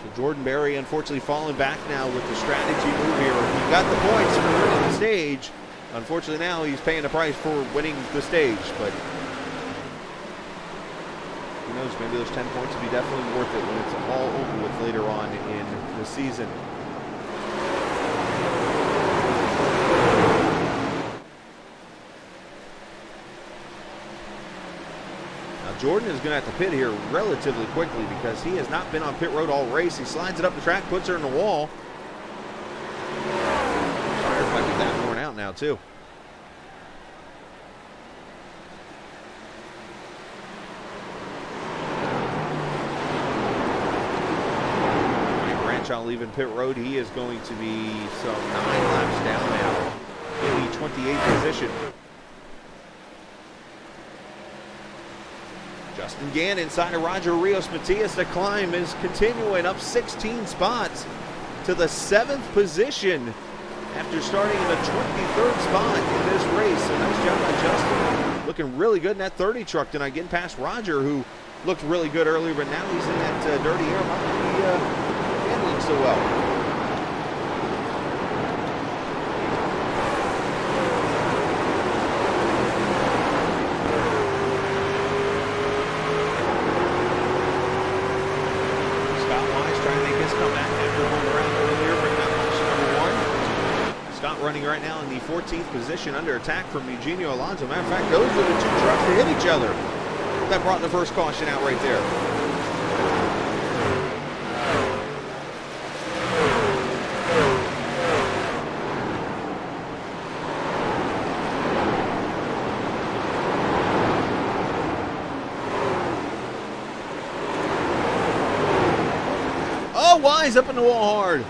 S2: So Jordan Berry unfortunately falling back now with the strategy move here. He got the points for winning the stage. Unfortunately, now he's paying the price for winning the stage, but who knows, maybe those 10 points will be definitely worth it when it's all over with later on in the season. Now, Jordan is going to have to pit here relatively quickly because he has not been on pit road all race. He slides it up the track, puts her in the wall. Tires might be that worn out now, too. Branshaw leaving pit road. He is going to be some 9 laps down now in the 28th position. Justin Gann inside of Roger Rios Matias. The climb is continuing up 16 spots to the 7th position after starting in the 23rd spot in this race. So nice job by Justin. looking really good in that 30 truck tonight, getting past Roger, who looked really good earlier, but now he's in that dirty air, not really handling so well. Running right now in the 14th position under attack from Eugenio Alonso. Matter of fact, those are the two trucks that hit each other. That brought the first caution out right there. Oh, Wise up in the wall hard.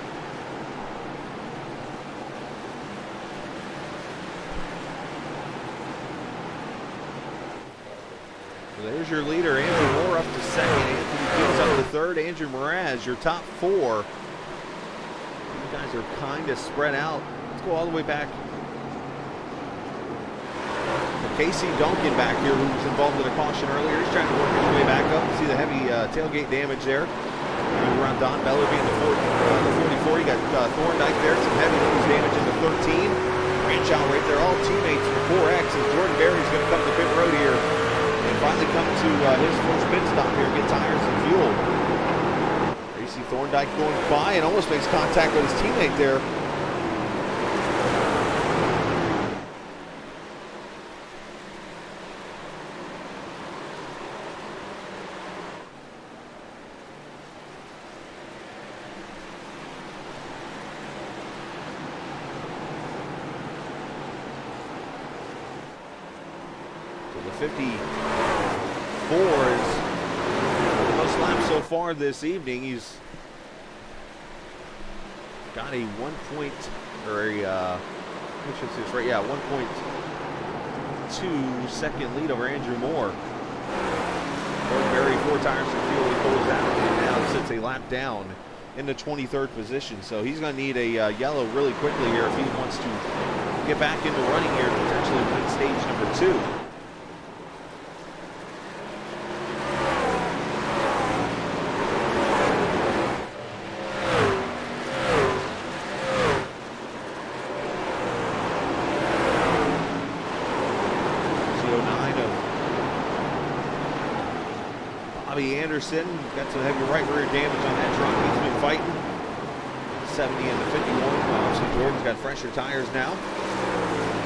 S2: There's your leader, Andrew Moore up to second, Anthony Fields up to third, Andrew Mraz, your top four. You guys are kind of spread out. Let's go all the way back. Casey Duncan back here, who was involved in a caution earlier. He's trying to work his way back up. See the heavy tailgate damage there. Around Don Bellaby in the 44. You got Thorndike there, some heavy nose damage in the 13. Branch out right there, all teammates for 4X, and Jordan Berry's going to come to pit road here. And finally come to his first pit stop here, get tires and fuel. There you see Thorndike going by and almost makes contact with his teammate there. So the 54 is the most laps so far this evening. He's got a 1.2 second lead over Andrew Moore. Very 4 tires and fuel, he pulls out and now sits a lap down in the 23rd position. So he's going to need a yellow really quickly here if he wants to get back into running here and potentially win stage number 2. Anderson got some heavy right rear damage on that truck. He's been fighting. 70 and the 51. Obviously, Jordan's got fresher tires now.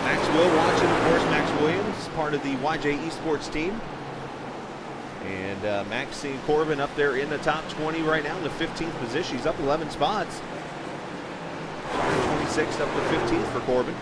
S2: Max Will watching, of course. Max Williams, part of the YJ Esports team. And Max seeing Corbin up there in the top 20 right now in the 15th position. He's up 11 spots. 26th up to 15th for Corbin.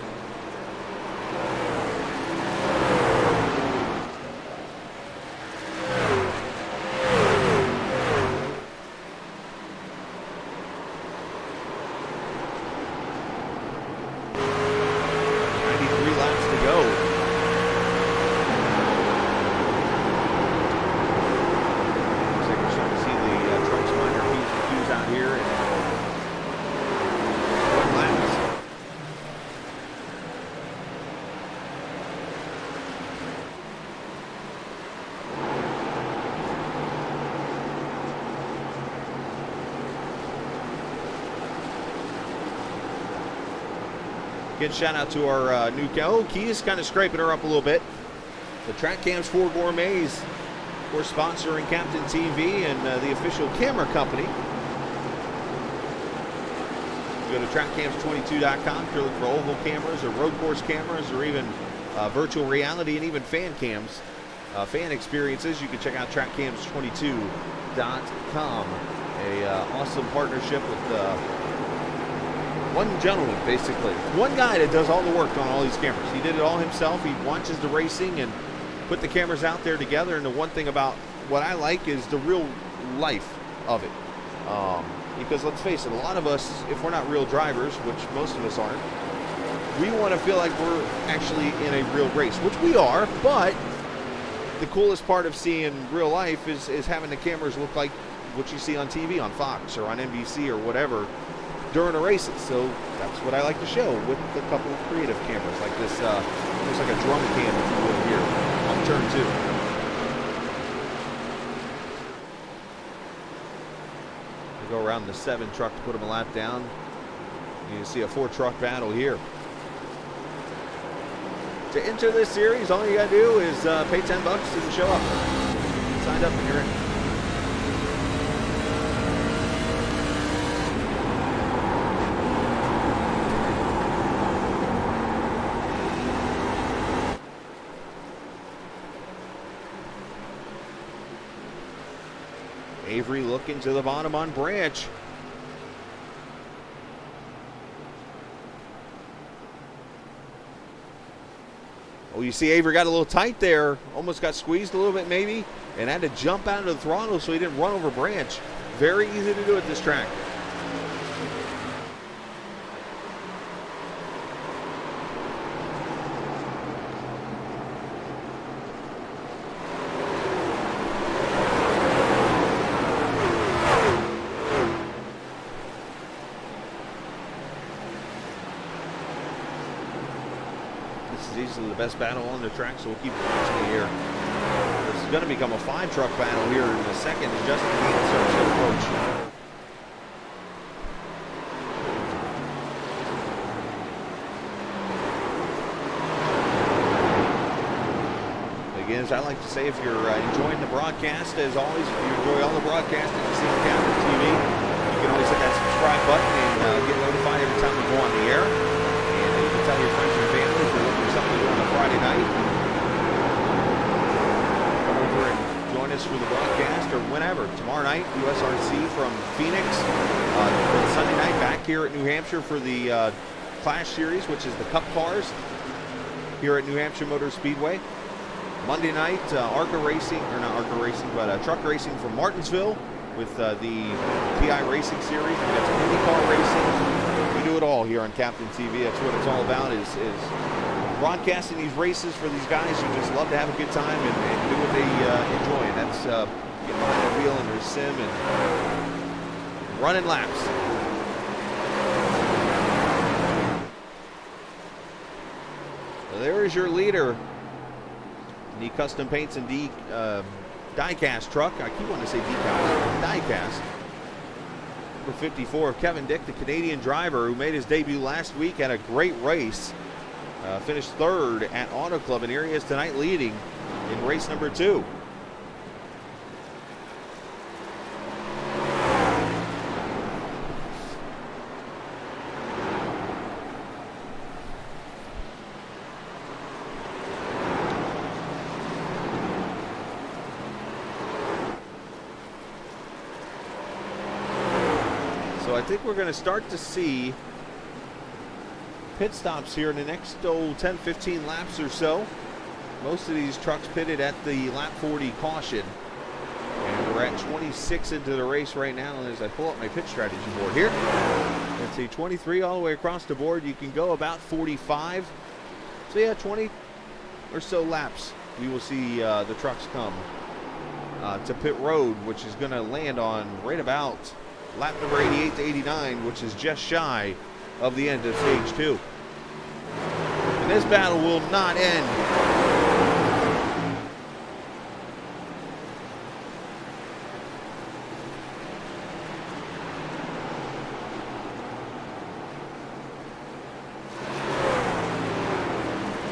S2: Again, shout out to our new Key's kind of scraping her up a little bit. The Track Cams 4 Gourmets, of course, sponsoring Captain TV and the official camera company. Go to trackcams22.com if you're looking for oval cameras or road course cameras or even virtual reality and even fan cams, fan experiences. You can check out trackcams22.com. A awesome partnership with one gentleman, basically. One guy that does all the work on all these cameras. He did it all himself. He watches the racing and put the cameras out there together. And the one thing about what I like is the real life of it. Because let's face it, a lot of us, if we're not real drivers, which most of us aren't, we want to feel like we're actually in a real race, which we are. But the coolest part of seeing real life is having the cameras look like what you see on TV, on Fox or on NBC or whatever, during the races. So that's what I like to show with a couple of creative cameras like this. Looks like a drum cam, if you will, here on turn 2. We go around the 7 truck to put him a lap down. You can see a 4-truck battle here. To enter this series, all you gotta do is pay $10 and show up. Signed up and you're in. Avery looking to the bottom on Branch. Oh, you see Avery got a little tight there. Almost got squeezed a little bit maybe. And had to jump out of the throttle so he didn't run over Branch. Very easy to do at this track. Easily the best battle on the track, so we'll keep watching it here. This is going to become a 5-truck battle here in a second as Justin Gaines starts to approach. Again, as I like to say, if you're enjoying the broadcast, as always, if you enjoy all the broadcasting you see on Captain TV, you can always hit that subscribe button and get notified every time we go on the air. And you can tell your friends and family if you're looking for something to do on a Friday night. Come over and join us for the broadcast or whenever. Tomorrow night, USRC from Phoenix. Sunday night, back here at New Hampshire for the Clash Series, which is the Cup cars here at New Hampshire Motor Speedway. Monday night, ARCA Racing, or not ARCA Racing, but Truck Racing from Martinsville with the iRacing Series. We got some IndyCar racing. We do it all here on Captain TV. That's what it's all about, is broadcasting these races for these guys who just love to have a good time and do what they enjoy. And that's getting behind the wheel in their sim and running laps. So there is your leader. The custom paints and diecast truck. I keep wanting to say Diecasts. Diecast. Number 54 of Kevin Dick, the Canadian driver who made his debut last week, had a great race. Finished 3rd at Auto Club, and here he is tonight leading in race number 2. I think we're going to start to see pit stops here in the next 10-15 laps or so. Most of these trucks pitted at the lap 40 caution. And we're at 26 into the race right now. And as I pull up my pit strategy board here, let's see, 23 all the way across the board. You can go about 45. So yeah, 20 or so laps. We will see the trucks come to pit road, which is going to land on right about lap number 88 to 89, which is just shy of the end of stage 2. And this battle will not end.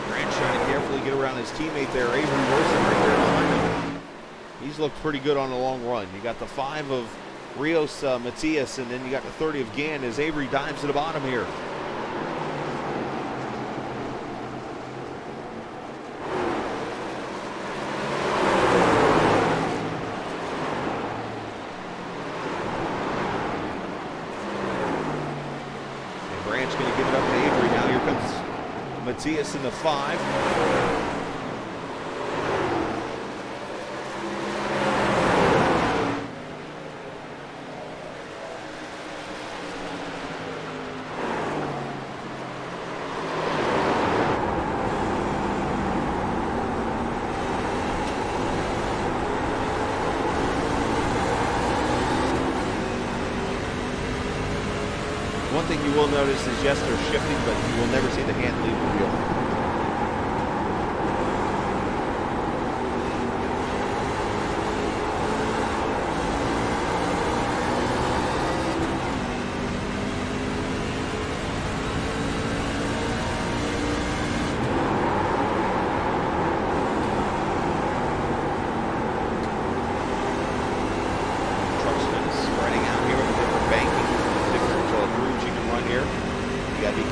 S2: Grant trying to carefully get around his teammate there, Avery Wilson, right there behind him. He's looked pretty good on the long run. You got the 5 of Rios Matias, and then you got the 30 of Gann as Avery dives to the bottom here. And Branch going to give it up to Avery. Now here comes Matias in the 5. one thing you will notice is, yes, they're shifting, but you will never see the hand leave the wheel.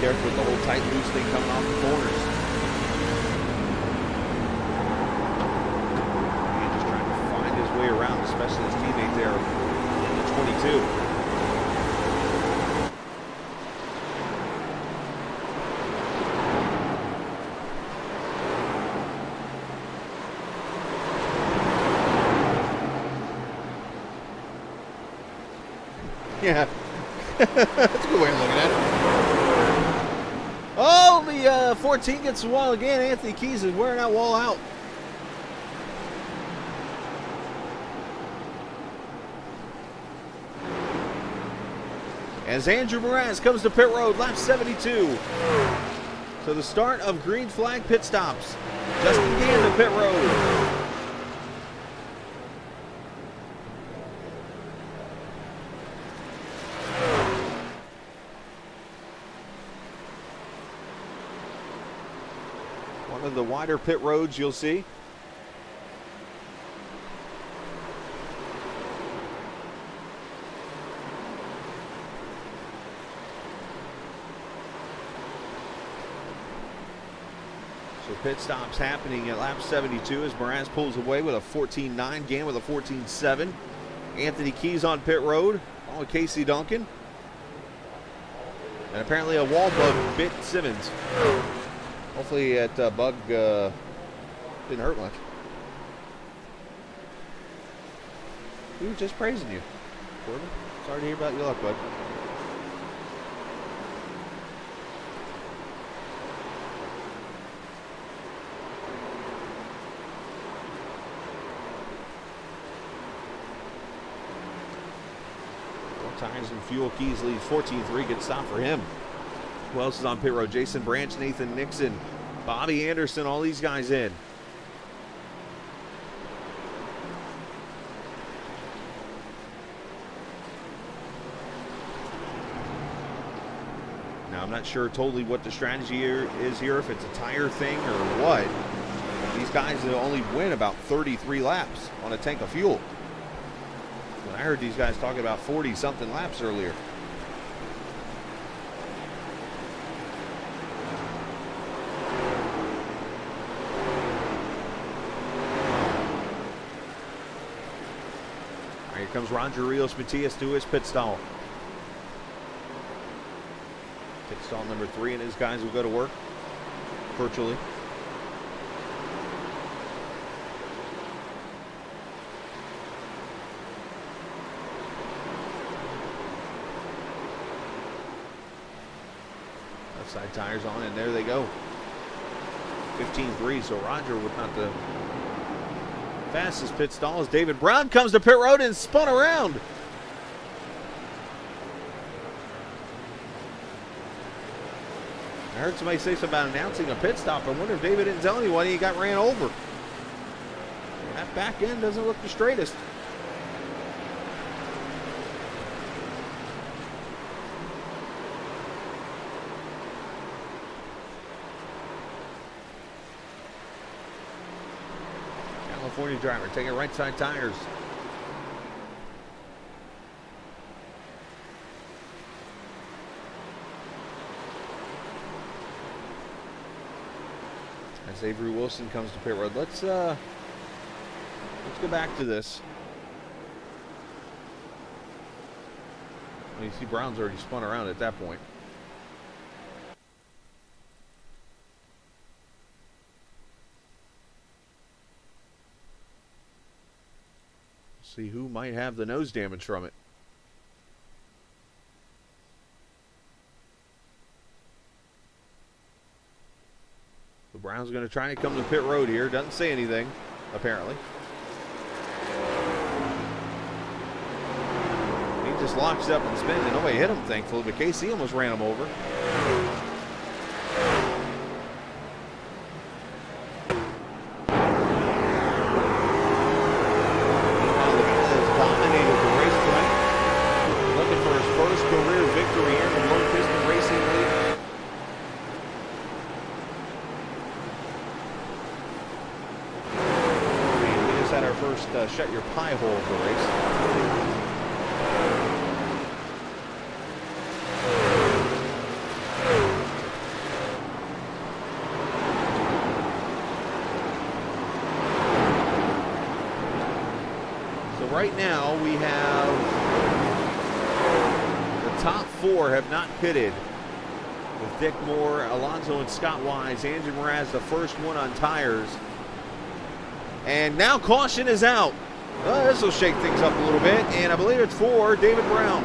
S2: Careful with the whole tight loose thing coming off the corners. And just trying to find his way around, especially his teammate there in the 22. Yeah, that's a good way of looking at it. Oh, the 14 gets the wall again. Anthony Keys is wearing that wall out. As Andrew Moraz comes to pit road, lap 72. So the start of green flag pit stops. Justin Gann to pit road. One of the wider pit roads you'll see. So pit stops happening at lap 72 as Moraz pulls away with a 14.9, Gann with a 14.7. Anthony Keys on pit road, along with Casey Duncan. And apparently a wall bug bit Simmons. Hopefully that bug didn't hurt much. We were just praising you, Corbin. Sorry to hear about your luck, bud. Tires and fuel. Keys leads 14.3. Good stop for him. Who else is on pit road? Jason Branch, Nathan Nixon, Bobby Anderson, all these guys in. Now, I'm not sure totally what the strategy here is here, if it's a tire thing or what. These guys only win about 33 laps on a tank of fuel. I heard these guys talking about 40-something laps earlier. All right, here comes Roger Rios Matias to his pit stall. Pit stall number 3, and his guys will go to work virtually. Side tires on, and there they go. 15.3, so Roger with not the fastest pit stall as David Brown comes to pit road and spun around. I heard somebody say something about announcing a pit stop. I wonder if David didn't tell anyone he got ran over. That back end doesn't look the straightest. California driver taking right side tires. As Avery Wilson comes to pit road, let's go back to this. Well, you see Brown's already spun around at that point. See who might have the nose damage from it. The Brown's going to try and come to pit road here. Doesn't say anything, apparently. Needs just locks up and spins, and nobody hit him, thankfully, but KC almost ran him over. Dominated the race tonight. Looking for his first career victory here in the Blown Piston Racing League. And we just had our first shut your pie hole of the race. Right now we have the top 4 have not pitted, with Dick Moore, Alonso, and Scott Wise. Andrew Mraz, the first one on tires. And now caution is out. This will shake things up a little bit, and I believe it's for David Brown.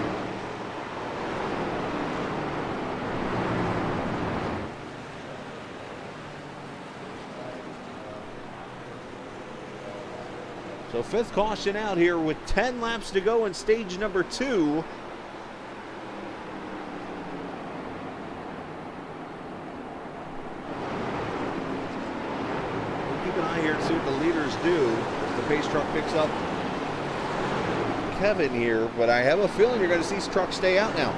S2: So 5th caution out here with 10 laps to go in stage number 2. We'll keep an eye here and see what the leaders do as the pace truck picks up Kevin here, but I have a feeling you're going to see this truck stay out now.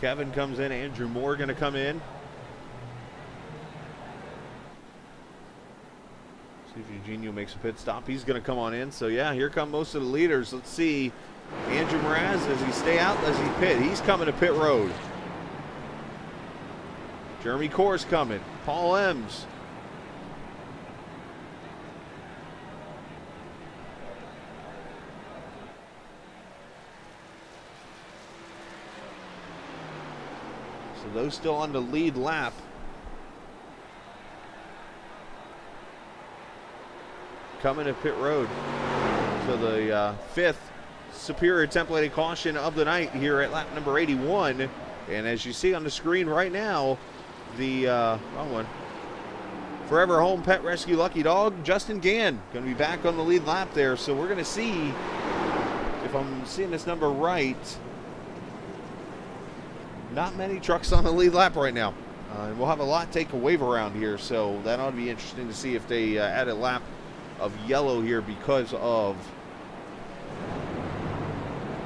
S2: Kevin comes in, Andrew Moore going to come in. See if Eugenio makes a pit stop. He's going to come on in. So yeah, here come most of the leaders. Let's see. Andrew Mraz, does he stay out? Does he pit? He's coming to pit road. Jeremy Core's coming. Paul Ems. So those still on the lead lap. Coming to pit road. So the 5th superior templated caution of the night here at lap number 81. And as you see on the screen right now, the wrong one. Forever Home Pet Rescue Lucky Dog, Justin Gann, going to be back on the lead lap there. So we're going to see, if I'm seeing this number right, not many trucks on the lead lap right now. And we'll have a lot take a wave around here, so that ought to be interesting to see if they add a lap of yellow here because of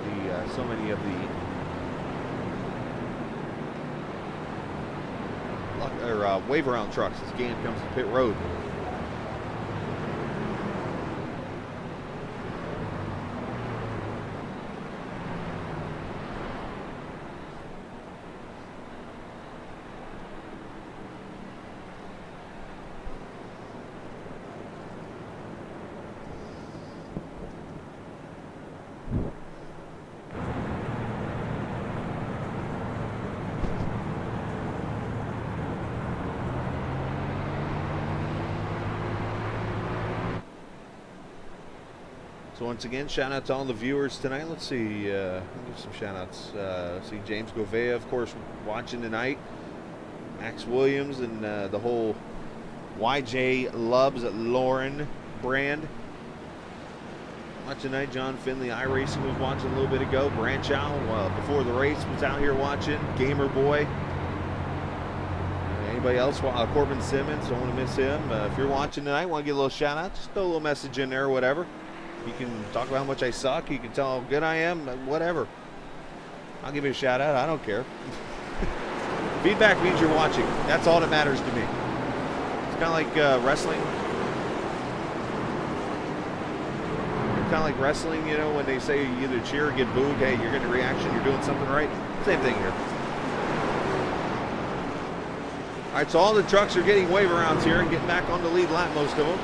S2: the so many of the wave around trucks as Gann comes to pit road. So once again, shout out to all the viewers tonight. Let's see, give some shout outs. See James Govea, of course, watching tonight. Max Williams and the whole YJ Loves Lauren brand. Watching tonight, John Finley, iRacing was watching a little bit ago. Branchow, before the race, was out here watching. Gamer Boy. Anybody else? Corbin Simmons, don't want to miss him. If you're watching tonight, want to get a little shout out, just throw a little message in there or whatever. You can talk about how much I suck. You can tell how good I am. Whatever. I'll give you a shout out. I don't care. Feedback means you're watching. That's all that matters to me. It's kind of like wrestling. Kind of like wrestling, you know, when they say you either cheer or get booed. Hey, you're getting a reaction. You're doing something right. Same thing here. All right, so all the trucks are getting wave arounds here and getting back on the lead lap, most of them.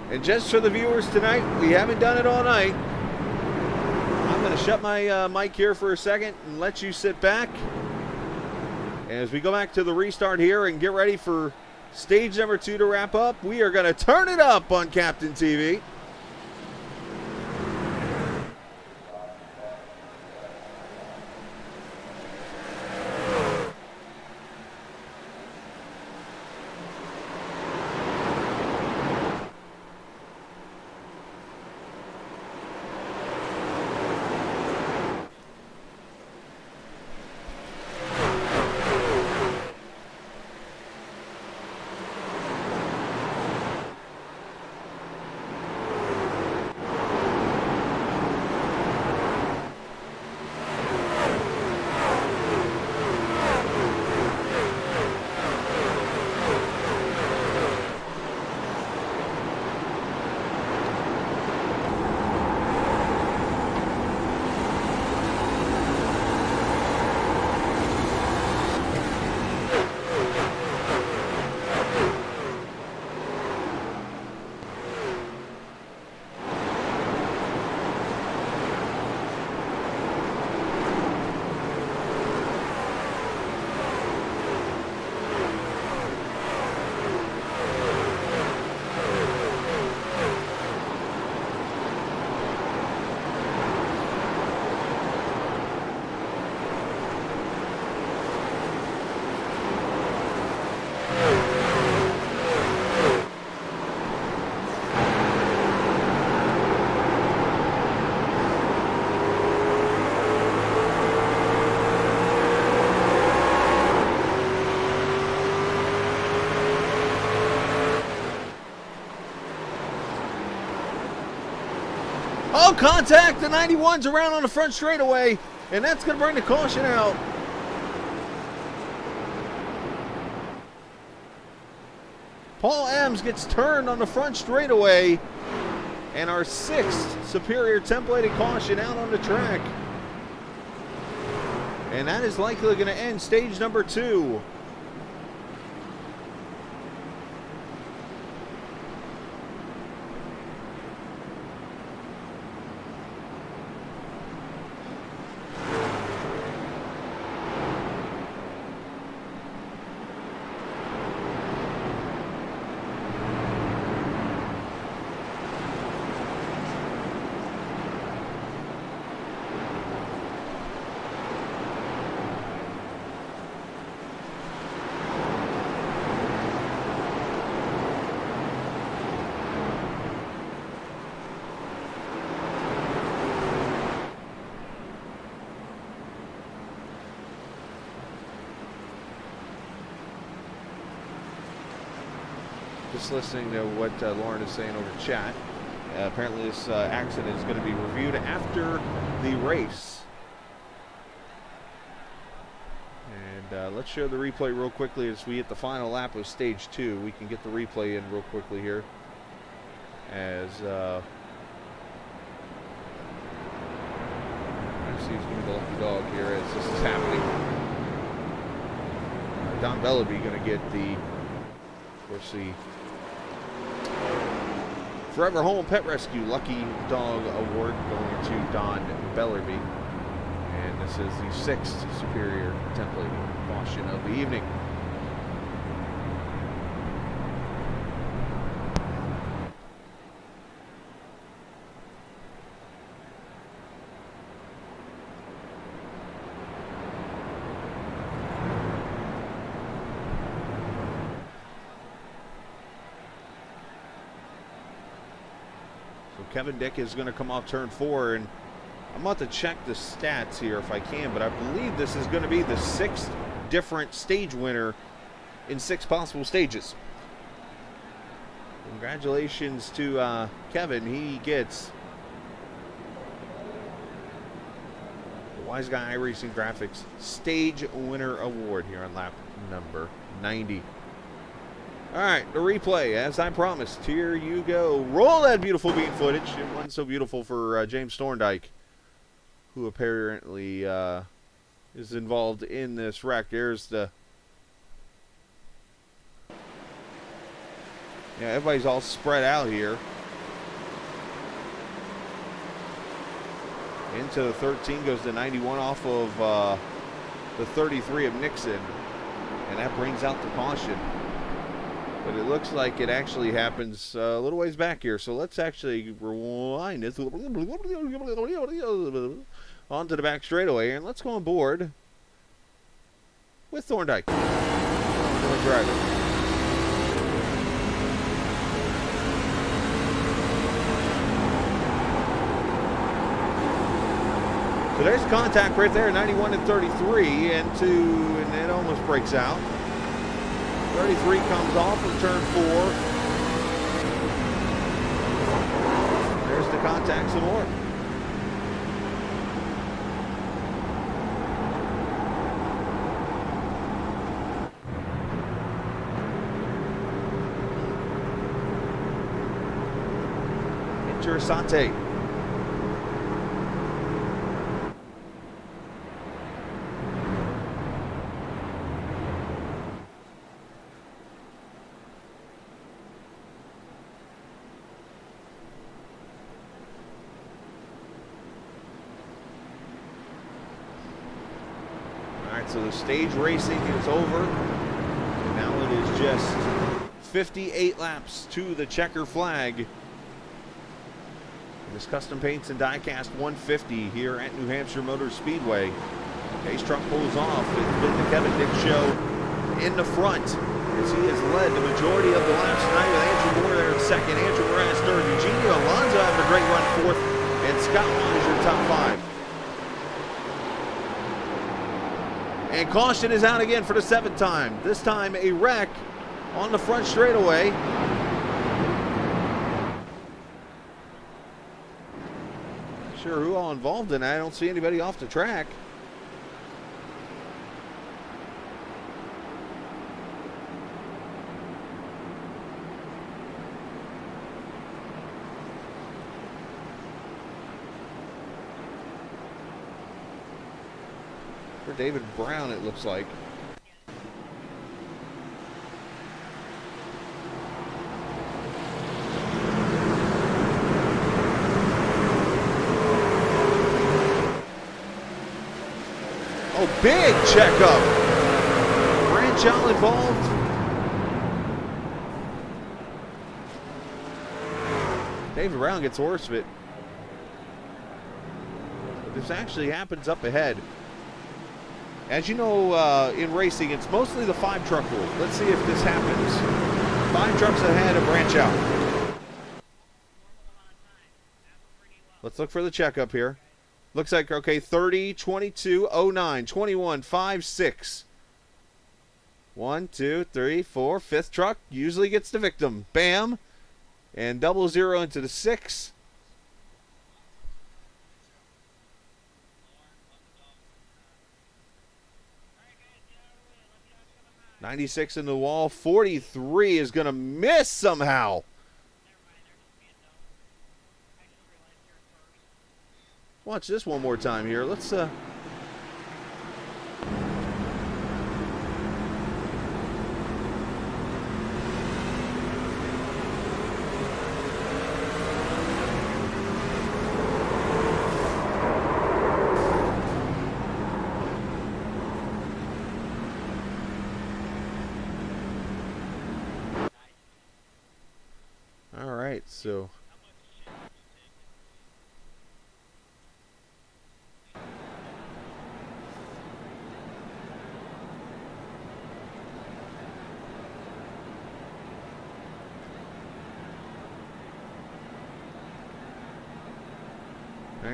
S2: And just for the viewers tonight, we haven't done it all night. I'm going to shut my mic here for a second and let you sit back. As we go back to the restart here and get ready for stage number 2 to wrap up, we are going to turn it up on Captain TV. Oh, contact! The 91's around on the front straightaway, and that's going to bring the caution out. Paul Ems gets turned on the front straightaway, and our 6th Superior templated caution out on the track. And that is likely going to end stage number 2. Just listening to what Lauren is saying over chat. Apparently this accident is going to be reviewed after the race. And let's show the replay real quickly as we hit the final lap of stage 2. We can get the replay in real quickly here. As I see who's going to be the lucky dog here as this is happening. Don Bellaby going to get the, of course, the Forever Home Pet Rescue Lucky Dog Award going to Don Bellerby. And this is the 6th Superior template caution of the evening. Kevin Dick is going to come off turn 4, and I'm about to check the stats here if I can, but I believe this is going to be the 6th different stage winner in 6 possible stages. Congratulations to Kevin. He gets the Wise Guy iRacing Graphics Stage Winner Award here on lap number 90. All right, the replay, as I promised. Here you go. Roll that beautiful bean footage. It wasn't so beautiful for James Thorndike, who apparently is involved in this wreck. There's the... Yeah, everybody's all spread out here. Into the 13 goes the 91 off of the 33 of Nixon. And that brings out the caution. But it looks like it actually happens a little ways back here. So let's actually rewind this onto the back straightaway. And let's go on board with Thorndike. Driver. So there's contact right there, 91 and 33, and it almost breaks out. 33 comes off of turn 4. There's the contact some more. Interessante. So the stage racing is over, and now it is just 58 laps to the checker flag. This Custom Paints and Diecast 150 here at New Hampshire Motor Speedway. Pace truck pulls off. It's been the Kevin Dick show in the front as he has led the majority of the laps tonight with Andrew Moore there in second, Andrew Morass third, Eugenio Alonso having a great run fourth, and Scott Weiser top 5. And caution is out again for the 7th time. This time a wreck on the front straightaway. Not sure who all involved in that. I don't see anybody off the track. For David Brown, it looks like. Oh, big checkup. Branch out involved. David Brown gets the worst of it. But this actually happens up ahead. As you know, in racing, it's mostly the 5-truck rule. Let's see if this happens. 5 trucks ahead, a branch out. Let's look for the checkup here. Looks like, okay, 30, 22, 09, 21, 5, 6. 1, 2, 3, 4. 5th truck usually gets the victim. Bam. And 00 into the 6. 96 in the wall. 43 is going to miss somehow. Watch this one more time here. Let's all right, so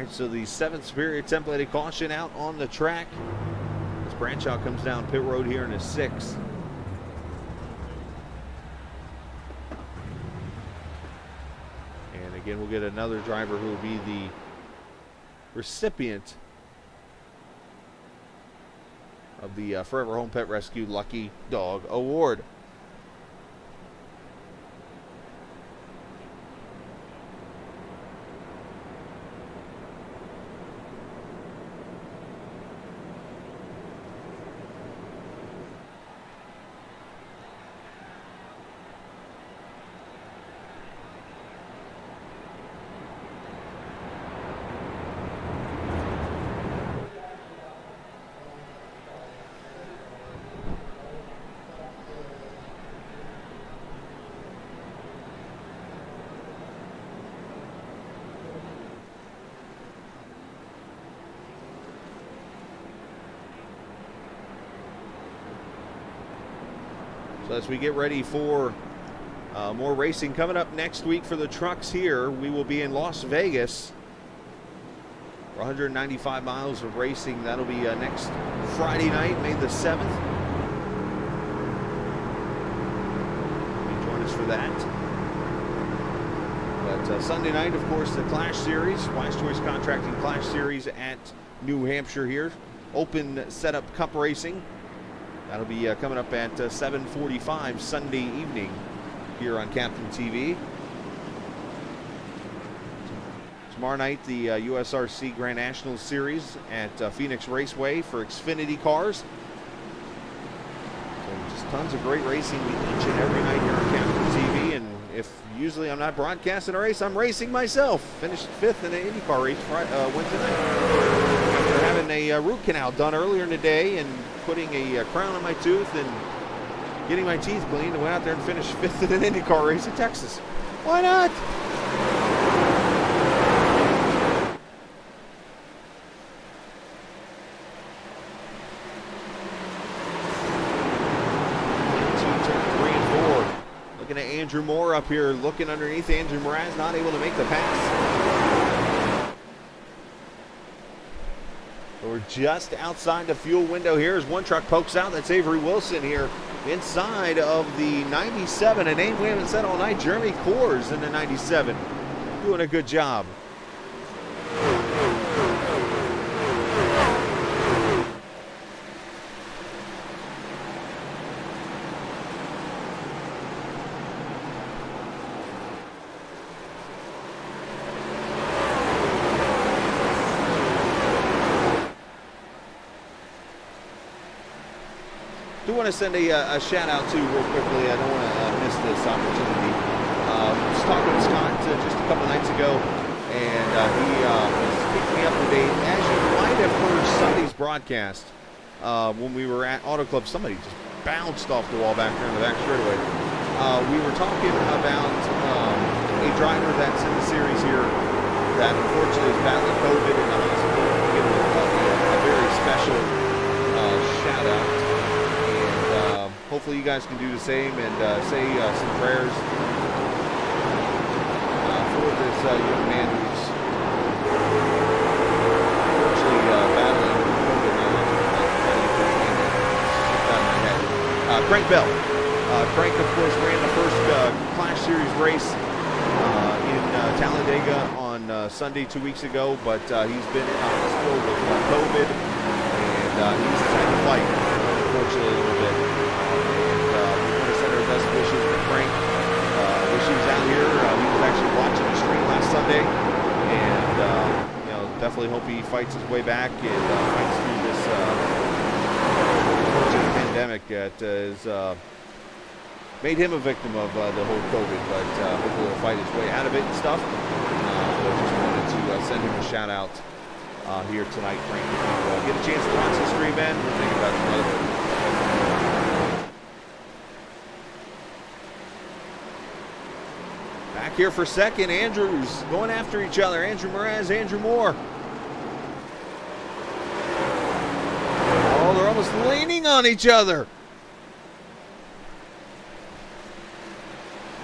S2: so the 7th Superior templated caution out on the track. This branch out comes down pit road here in the 6th. And again, we'll get another driver who will be the recipient of the Forever Home Pet Rescue Lucky Dog Award. So as we get ready for more racing coming up next week for the trucks here, we will be in Las Vegas for 195 miles of racing. That'll be next Friday night, May the 7th. Join us for that. But Sunday night, of course, the Clash Series, Wise Choice Contracting Clash Series at New Hampshire here. Open setup cup racing. That'll be coming up at 7:45 Sunday evening here on Captain TV. Tomorrow night, the USRC Grand National Series at Phoenix Raceway for Xfinity cars. So just tons of great racing each and every night here on Captain TV. And if usually I'm not broadcasting a race, I'm racing myself. Finished 5th in an IndyCar race Wednesday night. After having a root canal done earlier in the day and putting a crown on my tooth and getting my teeth cleaned, I went out there and finished 5th in an IndyCar race in Texas. Why not? Looking at Andrew Moore up here, looking underneath. Andrew Moraz not able to make the pass. So we're just outside the fuel window here as one truck pokes out. That's Avery Wilson here inside of the 97. A name we haven't said all night, Jeremy Coors in the 97. Doing a good job. I do want to send a shout out to real quickly. I don't want to miss this opportunity. I was talking to Scott just a couple nights ago, and he was keeping me up to date. As you might have heard Sunday's broadcast, when we were at Auto Club, somebody just bounced off the wall back there in the back straightaway. We were talking about a driver that's in the series here that unfortunately is battling COVID in the hospital. Give him a very special shout out. Hopefully you guys can do the same and say some prayers for this young man who's unfortunately battling COVID. Crank Bell. Crank, of course, ran the first Clash Series race in Talladega on Sunday 2 weeks ago, but he's been in hospital with COVID, and he's had to fight, unfortunately, a little bit. Best wishes to Frank. Wish he was out here. He was actually watching the stream last Sunday, and definitely hope he fights his way back and fights through this unfortunate pandemic that has made him a victim of the whole COVID. But hopefully he'll fight his way out of it and stuff. But just wanted to send him a shout out here tonight, Frank. If you get a chance to watch the stream, man, we're thinking about some other things. Back here for second, Andrews going after each other. Andrew Moraz, Andrew Moore. Oh, they're almost leaning on each other.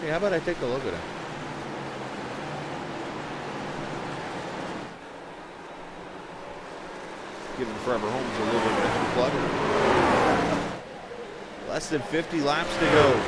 S2: Hey, how about I take a look at it? Giving Forever Homes a little bit of extra plug. Less than 50 laps to go.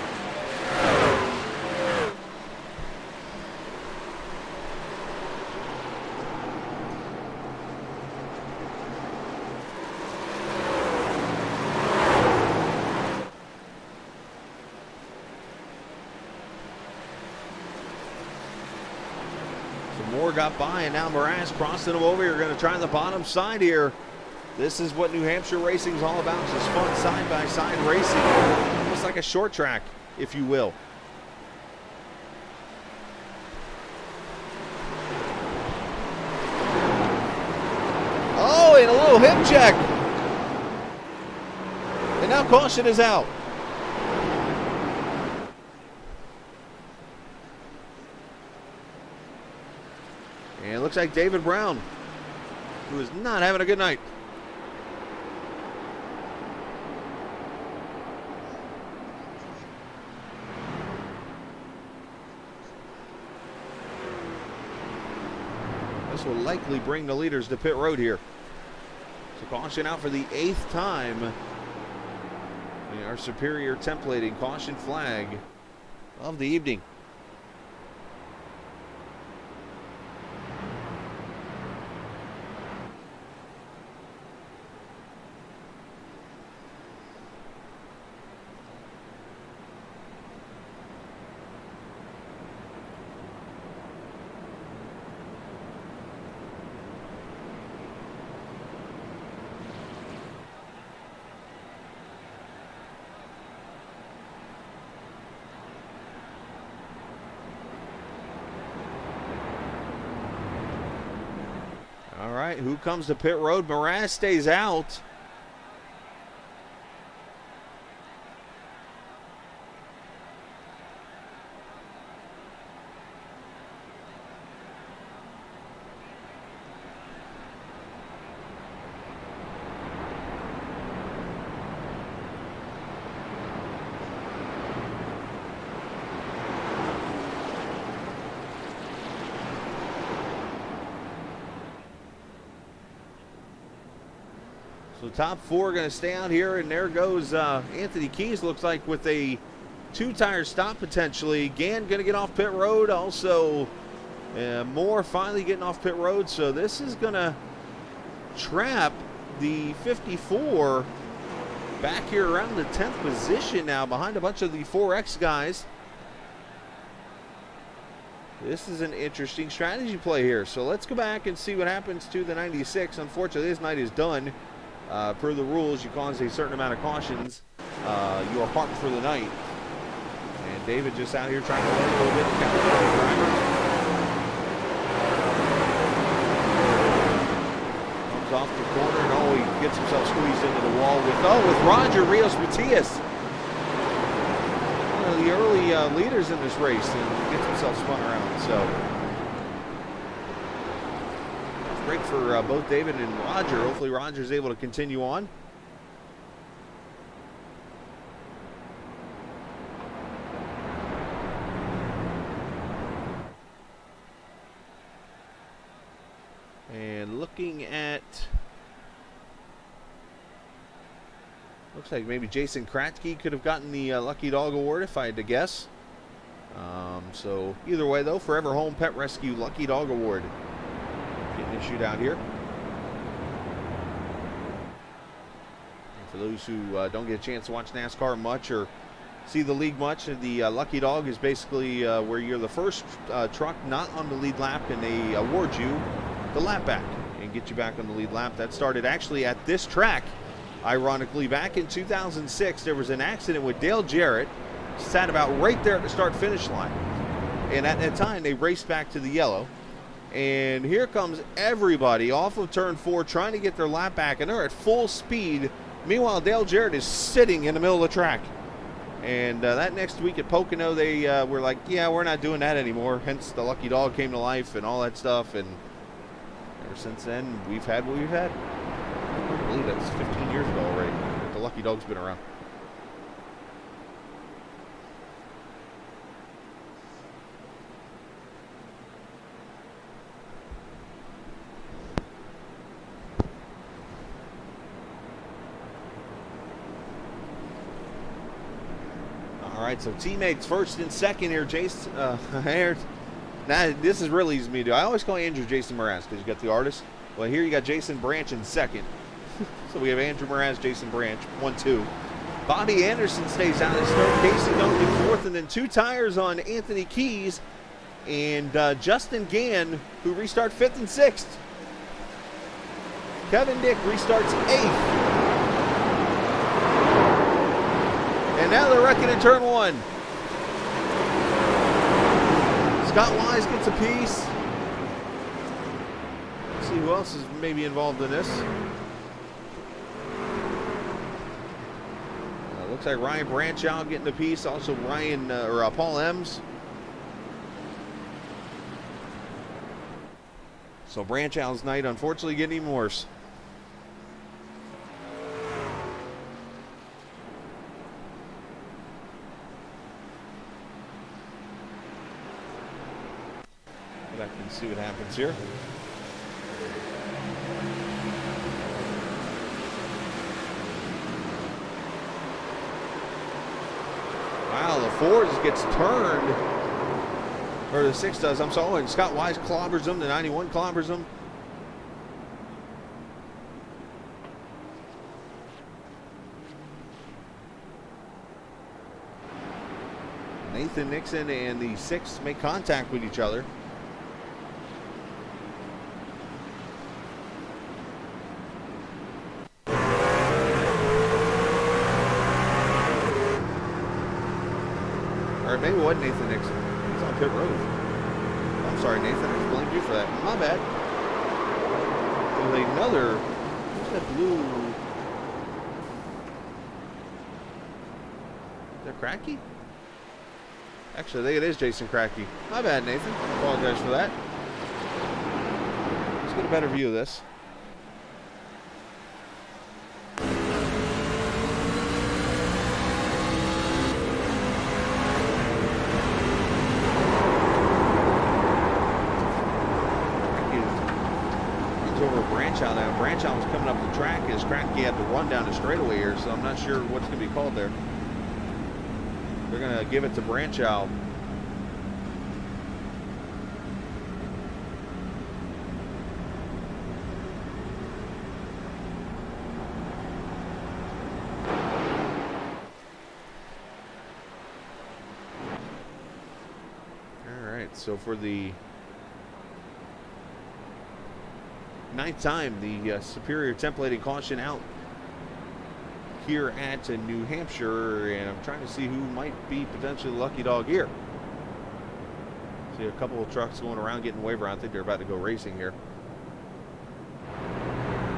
S2: Moore got by, and now Moraz crossing him over. You're going to try the bottom side here. This is what New Hampshire racing is all about, just fun side-by-side racing. Almost like a short track, if you will. Oh, and a little hip check. And now caution is out. And it looks like David Brown, who is not having a good night. this will likely bring the leaders to pit road here. So caution out for the 8th time. Our superior templating caution flag of the evening. All right, who comes to pit road? Mraz stays out. So top 4 going to stay out here, and there goes Anthony Keys, looks like, with a 2-tire stop potentially. Gann going to get off pit road. Also, Moore finally getting off pit road. So this is going to trap the 54 back here around the 10th position now, behind a bunch of the 4X guys. This is an interesting strategy play here. So let's go back and see what happens to the 96. Unfortunately, this night is done. Per the rules, you cause a certain amount of cautions, you are parked for the night. And David just out here trying to learn a little bit of counter. Comes off the corner, and he gets himself squeezed into the wall with Roger Rios Matias. One of the early leaders in this race, and gets himself spun around. So great for both David and Roger. Hopefully Roger's able to continue on. And looking at, looks like maybe Jason Kratzke could have gotten the Lucky Dog Award if I had to guess. So either way though, Forever Home Pet Rescue Lucky Dog Award getting issued out here. And for those who don't get a chance to watch NASCAR much or see the league much, the Lucky Dog is basically where you're the first truck not on the lead lap, and they award you the lap back and get you back on the lead lap. That started actually at this track. Ironically, back in 2006, there was an accident with Dale Jarrett, sat about right there at the start-finish line. And at that time, they raced back to the yellow. And here comes everybody off of turn 4 trying to get their lap back, and they're at full speed. Meanwhile, Dale Jarrett is sitting in the middle of the track. And that next week at Pocono, they were like, yeah, we're not doing that anymore. Hence, the Lucky Dog came to life and all that stuff. And ever since then, we've had what we've had. I believe that's 15 years ago already. The Lucky Dog's been around. All right, so teammates first and second here. Jason, now this is really easy for me to do. I always call Andrew Jason Mraz because you got the artist. Well, here you got Jason Branch in second. So we have Andrew Mraz, Jason Branch, 1-2. Bobby Anderson stays out at third. Casey Duncan fourth, and then 2 tires on Anthony Keys and Justin Gann, who restart 5th and 6th. Kevin Dick restarts 8th. And now they're wrecking in turn 1. Scott Wise gets a piece. Let's see who else is maybe involved in this. Looks like Ryan Branchow getting a piece. Also Paul Ems. So Branchow's night unfortunately getting even worse. Go back and see what happens here. Wow, the 4 just gets turned. Or the 6 does, I'm sorry. And Scott Wise clobbers him. The 91 clobbers him. Nathan Nixon and the 6 make contact with each other. Or maybe it wasn't Nathan Nixon. He's on pit road. I'm sorry, Nathan. I just blamed you for that. My bad. There's another. What's that blue? Is that Cracky? Actually, I think it is Jason Cracky. My bad, Nathan. I apologize for that. Let's get a better view of this. Branchout now. Branchout was coming up the track as Cracky had to run down the straightaway here, so I'm not sure what's going to be called there. They're going to give it to Branchout. All right, so for the 9th time, the Superior templated caution out here at New Hampshire, and I'm trying to see who might be potentially the lucky dog here. See a couple of trucks going around getting waiver. I think they're about to go racing here.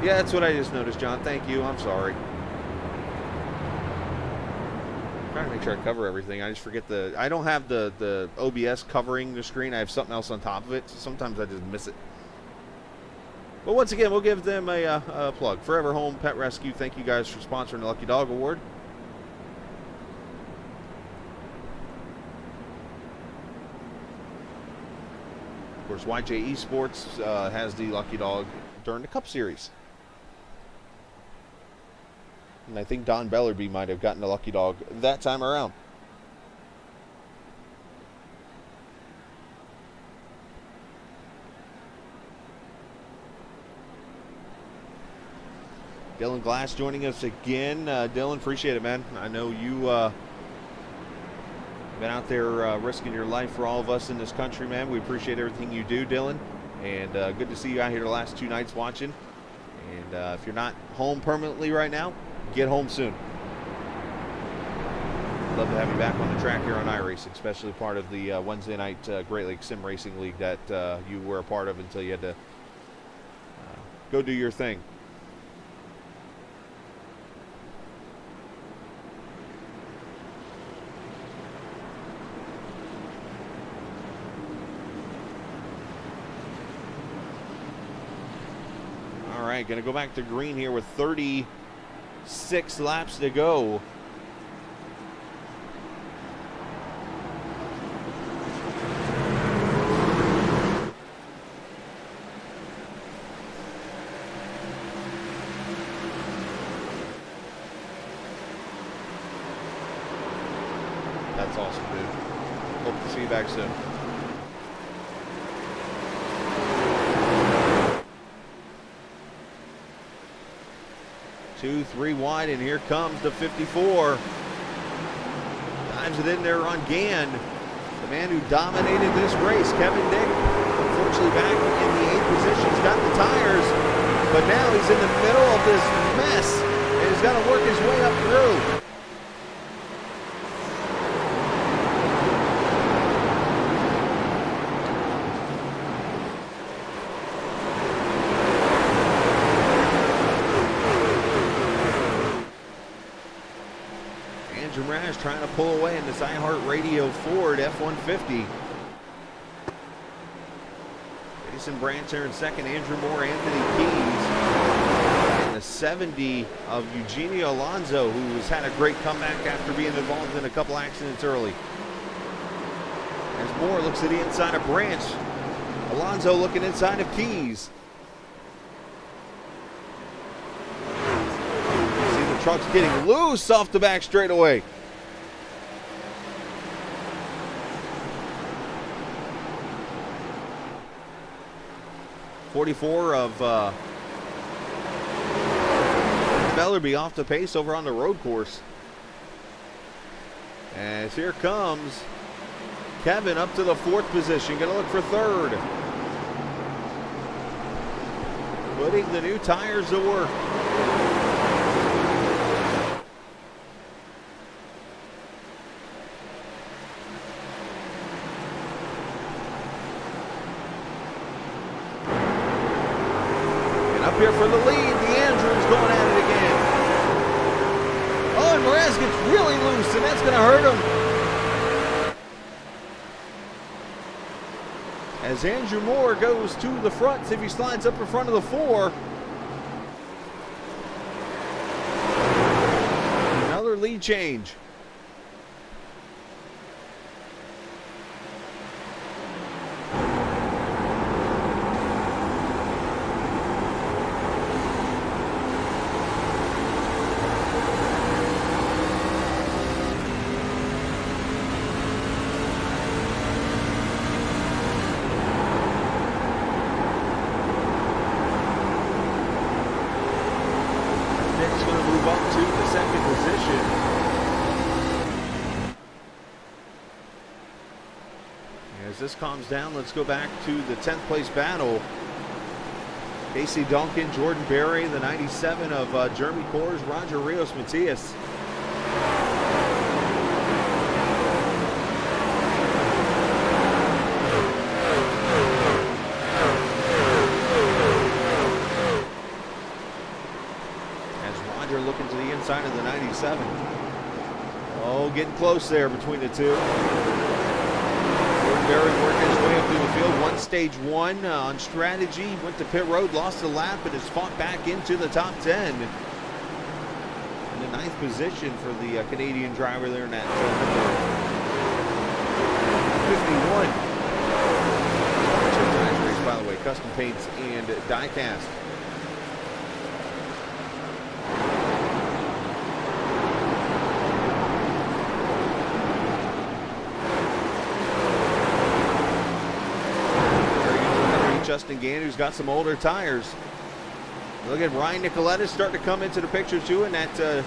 S2: Yeah, that's what I just noticed, John. Thank you. I'm sorry. I'm trying to make sure I cover everything. I just forget I don't have the OBS covering the screen. I have something else on top of it, so sometimes I just miss it. But once again, we'll give them a plug. Forever Home Pet Rescue, thank you guys for sponsoring the Lucky Dog Award. Of course, YJ Esports has the Lucky Dog during the Cup Series. And I think Don Bellerby might have gotten the Lucky Dog that time around. Dylan Glass joining us again. Dylan, appreciate it, man. I know you been out there risking your life for all of us in this country, man. We appreciate everything you do, Dylan. And good to see you out here the last 2 nights watching. And if you're not home permanently right now, get home soon. Love to have you back on the track here on iRacing, especially part of the Wednesday night Great Lakes Sim Racing League that you were a part of until you had to go do your thing. All right, going to go back to green here with 36 laps to go. That's awesome, dude. Hope to see you back soon. Two, 3 wide, and here comes the 54. Dives it in there on Gann. The man who dominated this race, Kevin Dick, unfortunately back in the 8th position. He's got the tires, but now he's in the middle of this mess, and he's got to work his way up through. Trying to pull away in this iHeartRadio Ford F-150. Jason Brandt's there in second, Andrew Moore, Anthony Keys. And the 70 of Eugenio Alonso, who has had a great comeback after being involved in a couple accidents early. As Moore looks to the inside of Branch. Alonso looking inside of Keys. truck's getting loose off the back straightaway. .44 of Bellerby off the pace over on the road course. As here comes Kevin up to the 4th position. Gonna look for 3rd. Putting the new tires to work. And up here for the lead, DeAndrew's going at it again. Oh, and Mraz gets really loose, and that's going to hurt him. As Andrew Moore goes to the front, see if he slides up in front of the 4. Another lead change. As this calms down, let's go back to the 10th place battle. Casey Duncan, Jordan Berry, the 97 of Jeremy Coors, Roger Rios Matias. As Roger looking to the inside of the 97. Oh, getting close there between the two. Berry working his way up through the field. Won stage 1 on strategy. Went to pit road, lost a lap, but has fought back into the top 10. In the 9th position for the Canadian driver there in that number 51. Race, by the way, custom paints and diecast. Justin Gander's got some older tires. Look at Ryan Nicoletta's starting to come into the picture too, and that truck.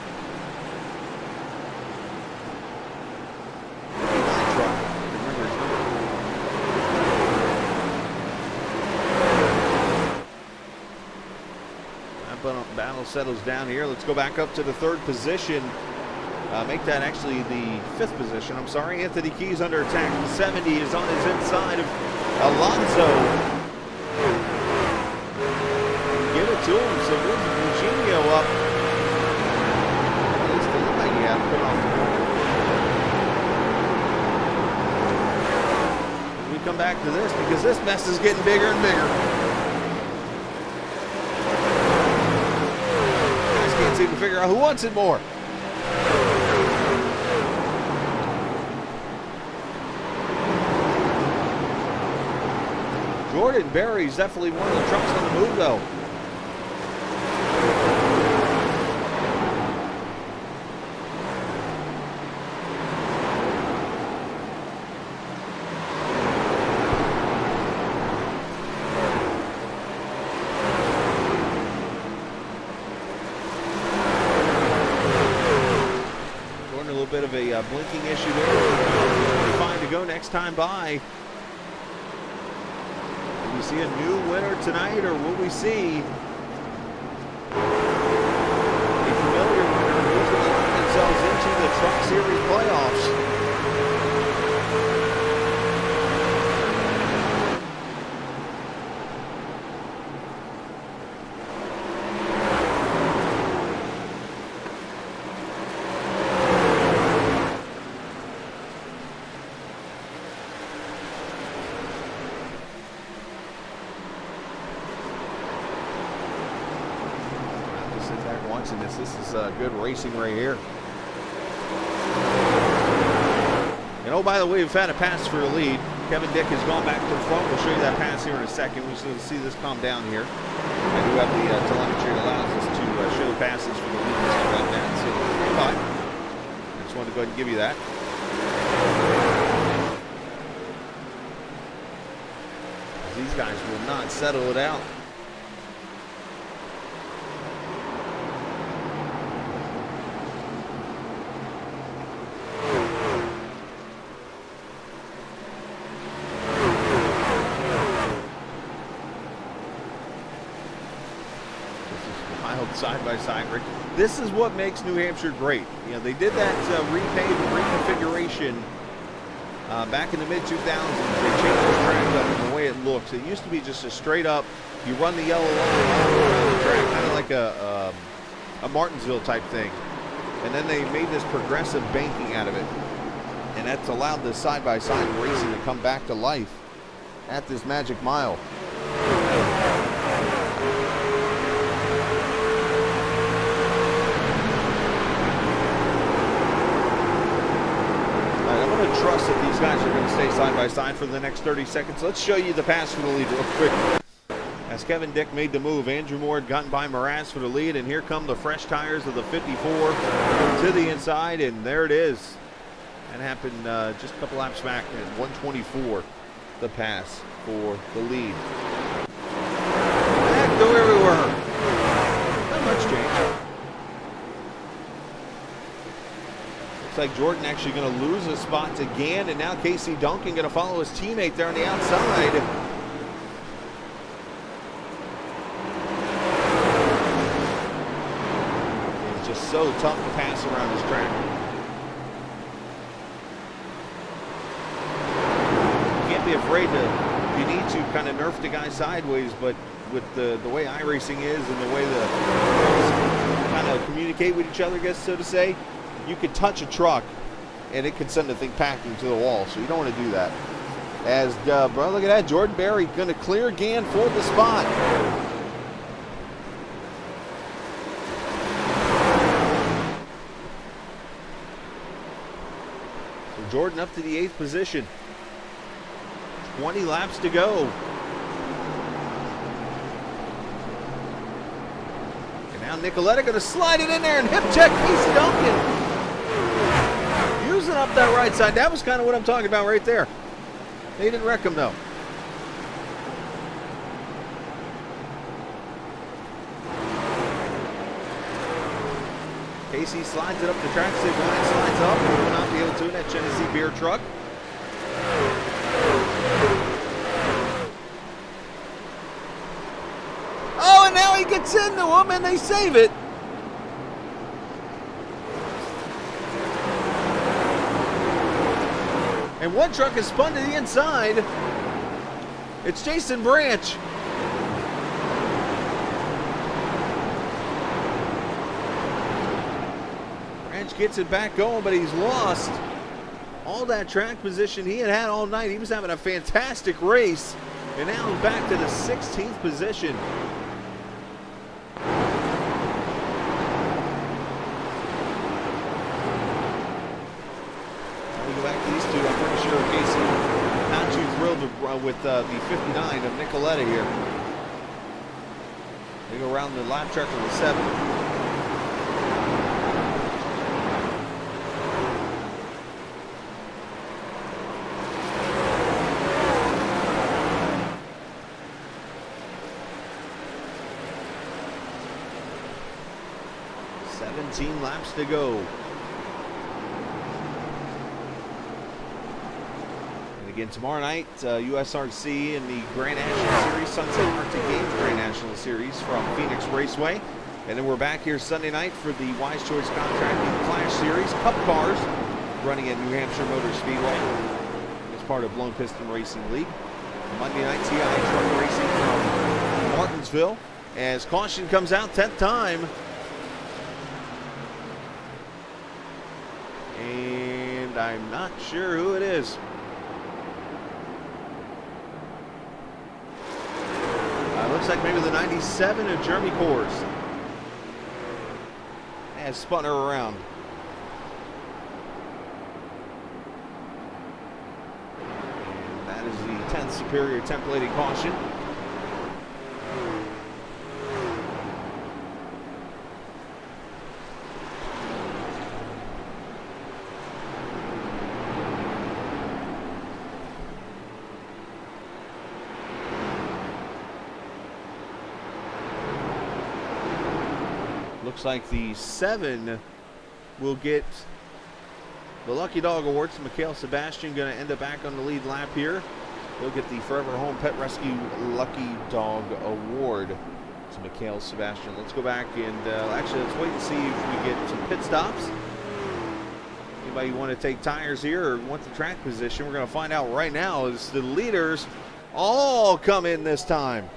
S2: That battle settles down here. Let's go back up to the 3rd position. Make that actually the 5th position. I'm sorry. Anthony Keys under attack. 70 is on his inside of Alonso. Give it to him, so there's Eugenio up. At least it looked like he had to put off the corner. We come back to this because this mess is getting bigger and bigger. I just can't seem to figure out who wants it more. Jordan Berry's definitely one of the trucks on the move, though. Jordan, a little bit of a blinking issue there. Fine to go next time by. We see a new winner tonight, or will we see a familiar winner who's going to lock themselves into the Truck Series playoffs? This is good racing right here. And oh, by the way, we've had a pass for a lead. Kevin Dick has gone back to the front. We'll show you that pass here in a second. We'll see this calm down here. I do have the telemetry that allows us to show passes for the lead and stuff like that. go ahead and give you that. These guys will not settle it out. Side-by-side. This is what makes New Hampshire great. You know, they did that repave and reconfiguration back in the mid-2000s. They changed the track up and the way it looks. It used to be just a straight up, you run the yellow line all around the track, kind of like a Martinsville type thing. And then they made this progressive banking out of it. And that's allowed the side-by-side racing to come back to life at this Magic Mile. Trust that these guys are going to stay side by side for the next 30 seconds. Let's show you the pass for the lead real quick. As Kevin Dick made the move, Andrew Moore had gotten by Mraz for the lead, and here come the fresh tires of the 54 to the inside, and there it is. That happened just a couple laps back at 124, the pass for the lead. Back to where we were. Not much change. Like Jordan actually going to lose his spots again, and now Casey Duncan going to follow his teammate there on the outside. It's just so tough to pass around this track. You can't be afraid to, you need to kind of nerf the guy sideways, but with the way iRacing is and the way the kind of communicate with each other, I guess, so to say, you could touch a truck and it could send the thing packing to the wall, so you don't want to do that. As, bro, look at that, Jordan Berry going to clear again for the spot. So Jordan up to the 8th position. 20 laps to go. And now Nicoletta going to slide it in there and hip check Casey Duncan. Using up that right side. That was kind of what I'm talking about right there. They didn't wreck him though. Casey slides it up the track. Sig line slides up. He will not be able to in that Genesee beer truck. Oh, and now he gets into him and they save it. And one truck is spun to the inside. It's Jason Branch. Branch gets it back going, but he's lost all that track position he had all night. He was having a fantastic race, and now he's back to the 16th position. With the 59 of Nicoletta here. They go around the lap track on the 7. Laps to go. Again, tomorrow night, USRC in the Grand National Series, Sunset Arctic Games Grand National Series from Phoenix Raceway. And then we're back here Sunday night for the Wise Choice Contracting Clash Series Cup Cars running at New Hampshire Motor Speedway as part of Blown Piston Racing League. Monday night, TI Truck Racing from Martinsville as caution comes out, 10th time. And I'm not sure who it is. Looks like maybe the 97 of Jeremy Kors has spun her around. And that is the 10th Superior templated caution. looks like the 7 will get the Lucky Dog Award. So Mikhail Sebastian going to end up back on the lead lap here. He'll get the Forever Home Pet Rescue Lucky Dog Award to Mikhail Sebastian. Let's go back and actually let's wait and see if we get some pit stops. Anybody want to take tires here or want the track position? We're going to find out right now as the leaders all come in this time.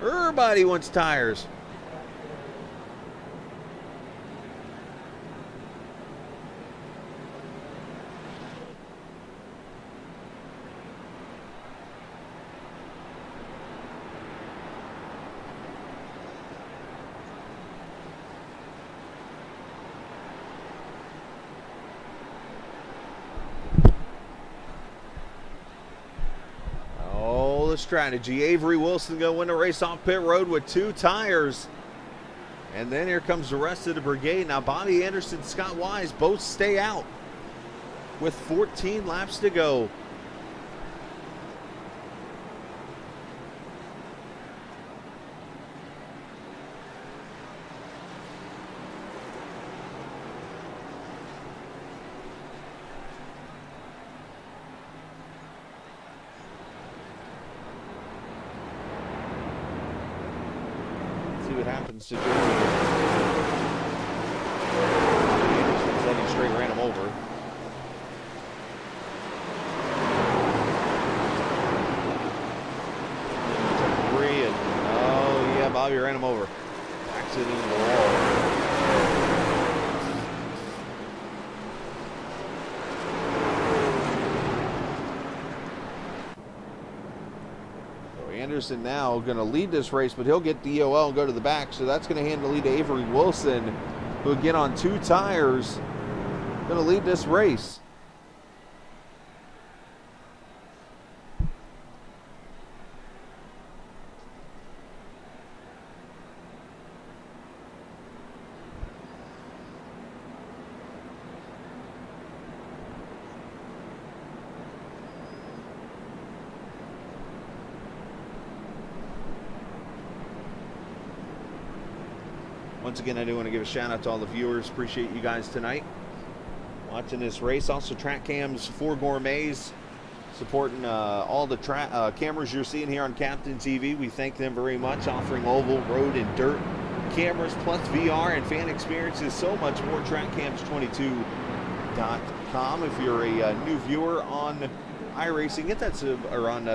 S2: Everybody wants tires. Strategy. Avery Wilson going to win the race off pit road with 2 tires. And then here comes the rest of the brigade. Now Bobby Anderson, Scott Wise both stay out with 14 laps to go. What happens to Anderson said he straight ran him over. Took 3 and oh yeah, Bobby ran him over. Accident in the wall. Anderson now going to lead this race, but he'll get DOL and go to the back, so that's going to hand the lead to Avery Wilson, who will get on 2 tires, going to lead this race. Once again, I do want to give a shout out to all the viewers. Appreciate you guys tonight watching this race. Also, Track Cams for Gourmets supporting all the cameras you're seeing here on Captain TV. We thank them very much, offering oval, road, and dirt cameras, plus VR and fan experiences, so much more. TrackCams22.com. If you're a new viewer on iRacing, hit that on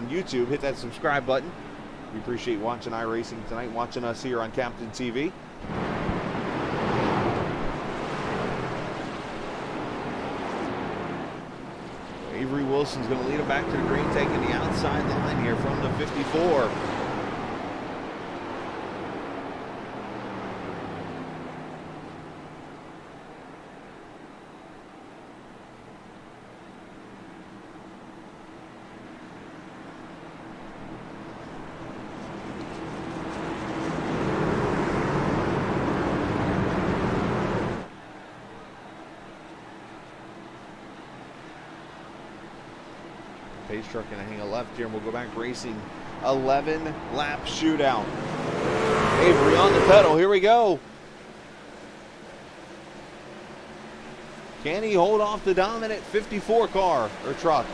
S2: YouTube, hit that subscribe button. We appreciate watching iRacing tonight, watching us here on Captain TV. Avery Wilson's going to lead him back to the green, taking the outside line here from the 54. Pace truck going to hang a left here, and we'll go back racing. 11-lap shootout. Avery on the pedal. Here we go. Can he hold off the dominant 54 car or truck?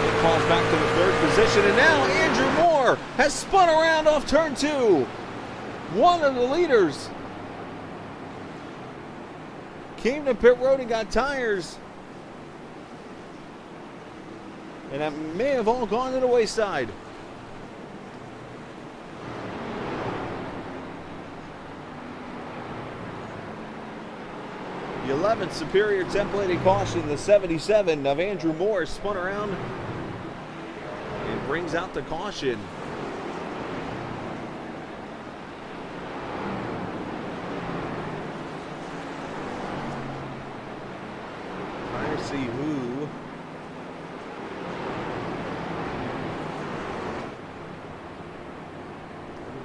S2: It falls back to the 3rd position, and now Andrew Moore has spun around off turn 2. One of the leaders came to pit road and got tires, and that may have all gone to the wayside. The 11th Superior templated caution, the 77 of Andrew Moore, spun around and brings out the caution. Trying to see who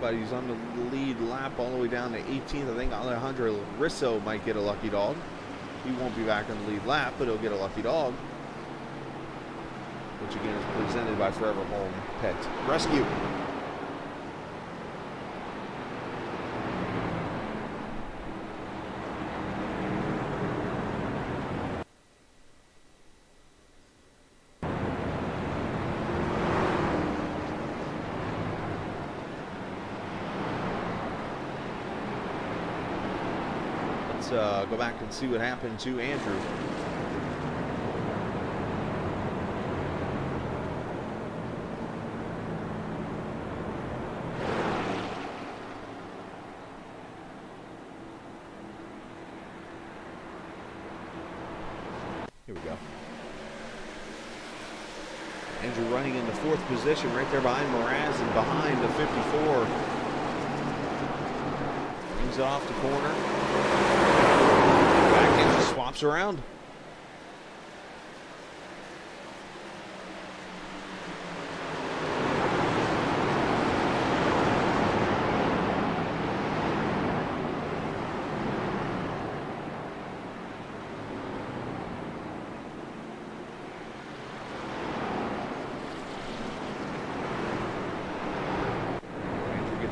S2: but he's on the lead lap all the way down to 18th. I think Alejandro Risso might get a lucky dog. He won't be back on the lead lap, but he'll get a lucky dog, which again is presented by Forever Home Pet Rescue. Let's go back and see what happened to Andrew. Here we go. Andrew running in the 4th position right there behind Mraz and behind the 54. Brings it off the corner. Back in, just swaps around.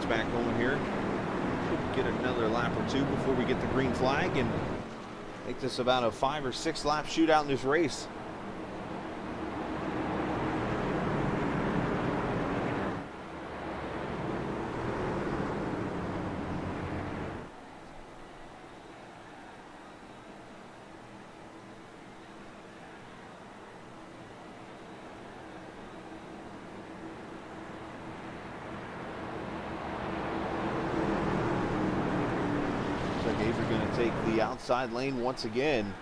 S2: Back going here. Should get another lap or two before we get the green flag and make this about a 5 or 6 lap shootout in this race. Take the outside lane once again,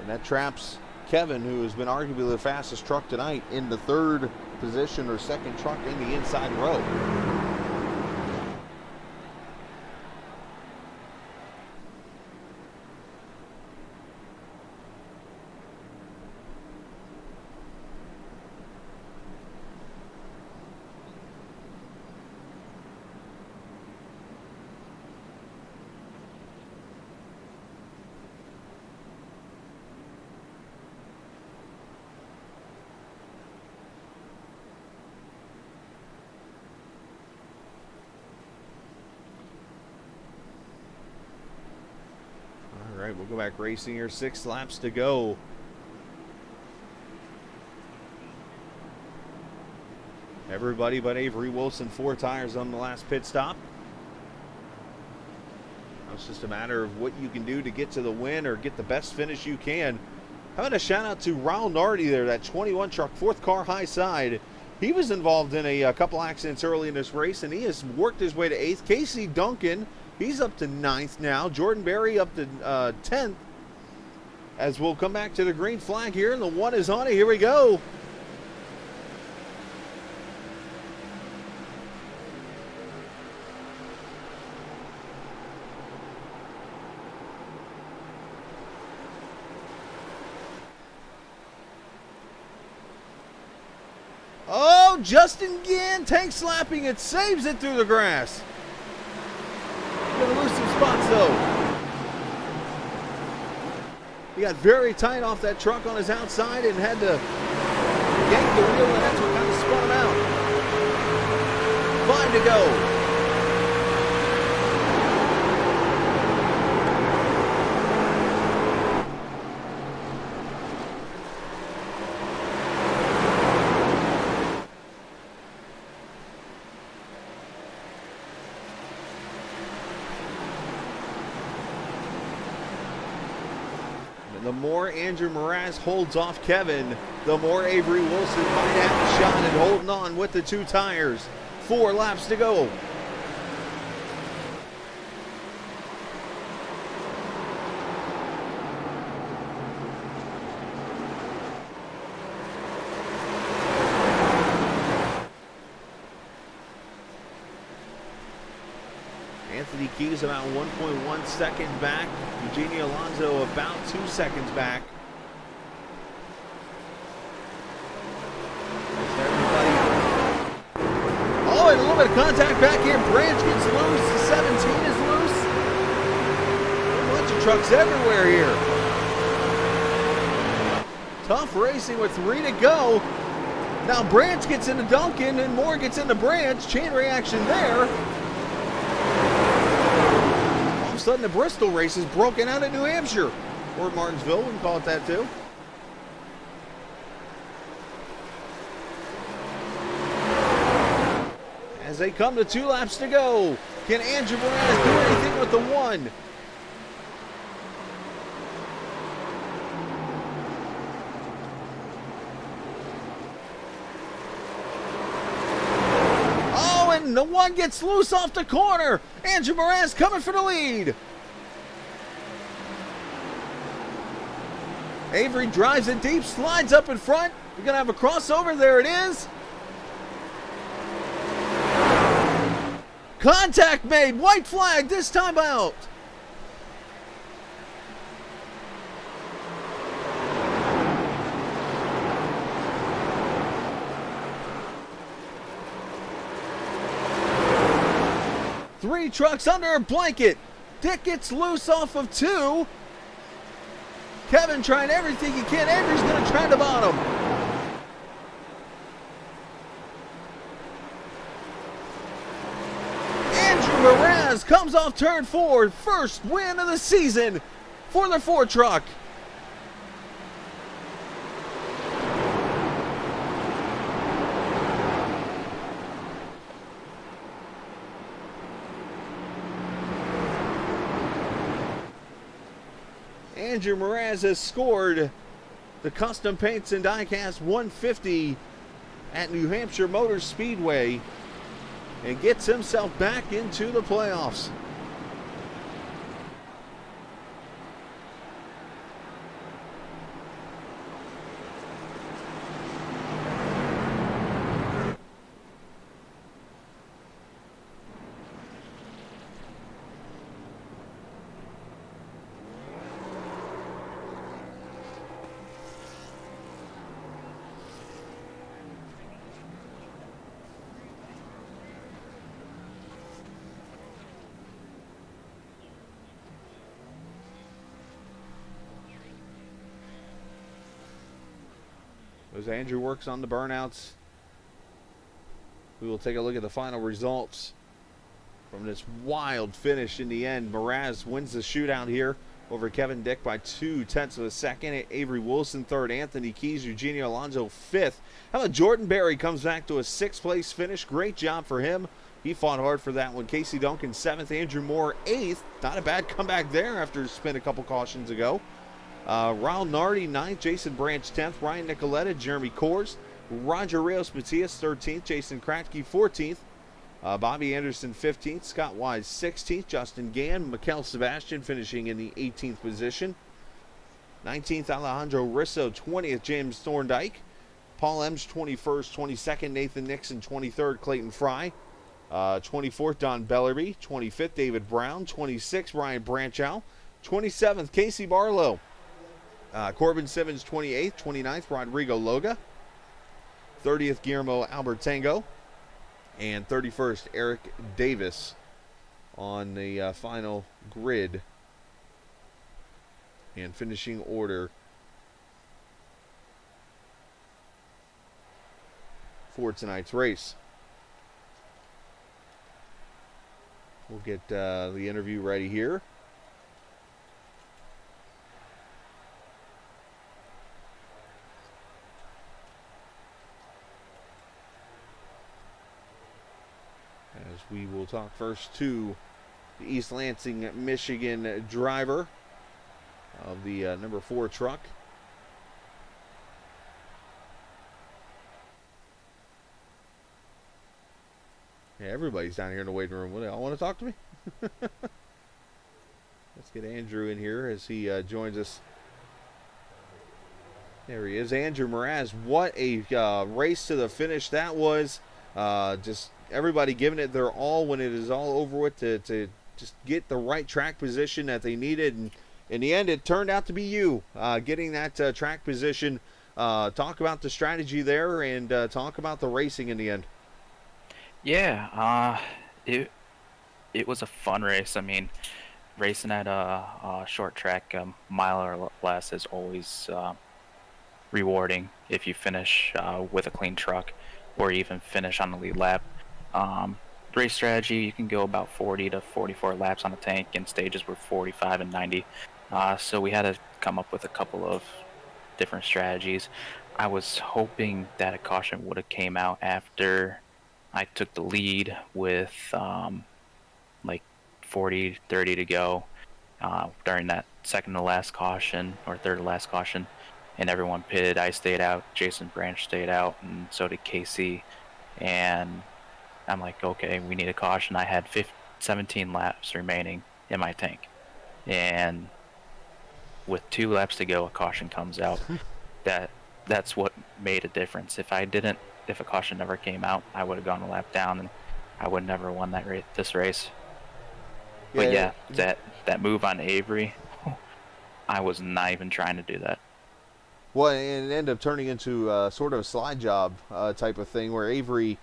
S2: and that traps Kevin, who has been arguably the fastest truck tonight, in the 3rd position or 2nd truck in the inside row. All right, we'll go back racing here. 6 laps to go. Everybody but Avery Wilson, 4 tires on the last pit stop. Now it's just a matter of what you can do to get to the win or get the best finish you can. How about a shout out to Raul Nardi there, that 21 truck, 4th car high side. He was involved in a couple accidents early in this race, and he has worked his way to 8th. Casey Duncan, he's up to 9th now. Jordan Berry up to 10th. As we'll come back to the green flag here, and the 1 is on it. Here we go. Oh, Justin Ginn tank slapping it, saves it through the grass. Gonna lose some spots though. He got very tight off that truck on his outside and had to yank the wheel, and that's what kind of spun him out. Fine to go. The more Andrew Mraz holds off Kevin, the more Avery Wilson might have a shot at holding on with the 2 tires. 4 laps to go. Anthony Keys about 1.1 seconds back. Eugenio Alonso about 2 seconds back. Oh, and bit of contact back here. Branch gets loose. The 17 is loose. A bunch of trucks everywhere here. Tough racing with 3 to go. Now Branch gets into Duncan and Moore gets into Branch. Chain reaction there. All of a sudden the Bristol race is broken out at New Hampshire. Or Martinsville, we can call it that too. As they come to 2 laps to go. Can Andrew Moraz do anything with the 1? Oh, and the 1 gets loose off the corner. Andrew Moraz coming for the lead. Avery drives it deep, slides up in front. We're going to have a crossover. There it is. Contact made. White flag this time out. Three trucks under a blanket. Dick gets loose off of 2. Kevin trying everything he can. Avery's going to try the bottom. Moraz comes off turn 4. First win of the season for the 4 truck. Andrew Moraz has scored the Custom Paints and Diecast 150 at New Hampshire Motor Speedway and gets himself back into the playoffs. As Andrew works on the burnouts, we will take a look at the final results from this wild finish in the end. Moraz wins the shootout here over Kevin Dick by 0.2 of a second. Avery Wilson third, Anthony Keys, Eugenio Alonso fifth. How about Jordan Berry comes back to a 6th place finish? Great job for him. He fought hard for that one. Casey Duncan 7th, Andrew Moore 8th. Not a bad comeback there after spin a couple cautions ago. Raul Nardi 9th, Jason Branch 10th, Ryan Nicoletta, Jeremy Kors, Roger Rios Matias 13th, Jason Kratke 14th, Bobby Anderson 15th, Scott Wise 16th, Justin Gann, Mikel Sebastian finishing in the 18th position, 19th Alejandro Risso, 20th James Thorndike, Paul Ems 21st, 22nd Nathan Nixon, 23rd Clayton Fry, 24th Don Bellerby, 25th David Brown, 26th Ryan Branchow, 27th Casey Barlow, Corbin Simmons 28th, 29th Rodrigo Loga, 30th Guillermo Albertango, and 31st Eric Davis on the final grid and finishing order for tonight's race. We'll get the interview ready here. As we will talk first to the East Lansing, Michigan driver of the number 4 truck. Yeah, everybody's down here in the waiting room. What, y'all want to talk to me? Let's get Andrew in here as he joins us. There he is, Andrew Moraz. What a race to the finish that was. Just everybody giving it their all when it is all over with to just get the right track position that they needed. And in the end, it turned out to be you getting that track position. Talk about the strategy there and talk about the racing in the end.
S5: Yeah, it was a fun race. I mean, racing at a short track, mile or less, is always rewarding if you finish with a clean truck, or even finish on the lead lap. Race strategy, you can go about 40 to 44 laps on a tank, and stages were 45 and 90. So we had to come up with a couple of different strategies. I was hoping that a caution would have came out after I took the lead with like 40, 30 to go during that second to last caution or third to last caution, and everyone pitted. I stayed out, Jason Branch stayed out, and so did Casey. And I'm like, okay, we need a caution. I had 17 laps remaining in my tank, and with 2 laps to go, a caution comes out. That's what made a difference. If a caution never came out, I would have gone a lap down, and I would never won this race. But
S2: Yeah.
S5: yeah, that move on Avery, I was not even trying to do that.
S2: Well, and it ended up turning into sort of a slide job type of thing where Avery,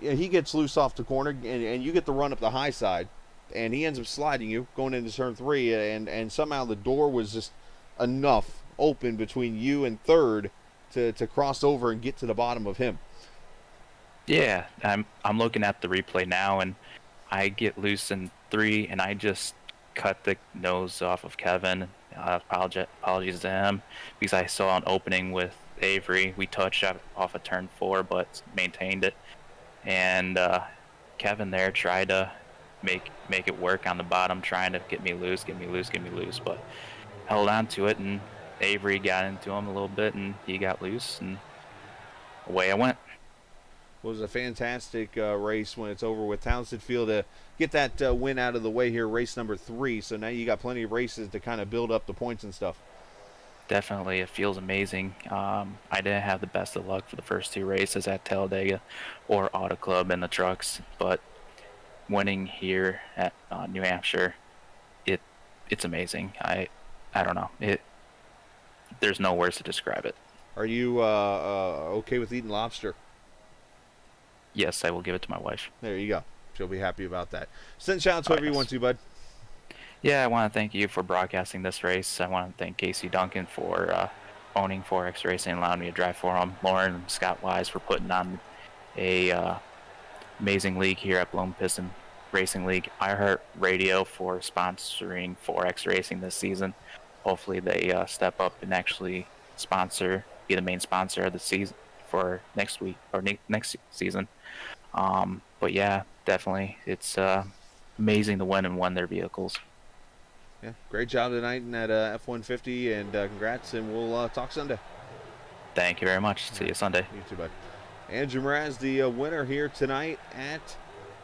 S2: he gets loose off the corner, and you get the run up the high side, and he ends up sliding you going into turn 3, and somehow the door was just enough open between you and third to cross over and get to the bottom of him.
S5: Yeah, I'm looking at the replay now, and I get loose in 3, and I just cut the nose off of Kevin. Apologies to him, because I saw an opening with Avery. We touched off of turn 4, but maintained it. And Kevin there tried to make it work on the bottom, trying to get me loose, but held on to it, and Avery got into him a little bit, and he got loose, and away I went.
S2: It was a fantastic race when it's over with. Townsend Field to get that win out of the way here, race number 3. So now you got plenty of races to kind of build up the points and stuff.
S5: Definitely, it feels amazing. I didn't have the best of luck for the first 2 races at Talladega or Auto Club in the trucks, but winning here at New Hampshire, it's amazing. I don't know. There's no words to describe it.
S2: Are you okay with eating lobster?
S5: Yes, I will give it to my wife.
S2: There you go. She'll be happy about that. Send shout outs whoever you want to, bud.
S5: Yeah, I want to thank you for broadcasting this race. I want to thank Casey Duncan for owning Forex Racing and allowing me to drive for him. Lauren and Scott Wise for putting on a amazing league here at Blown Piston Racing League. iHeart Radio for sponsoring Forex Racing this season. Hopefully they step up and actually be the main sponsor of the season for next week or next season. But yeah, definitely, it's amazing to win and won their vehicles.
S2: Yeah, great job tonight in that F-150, and congrats, and we'll talk Sunday.
S5: Thank you very much. See you Sunday.
S2: You too, bud. Andrew Mraz, the winner here tonight at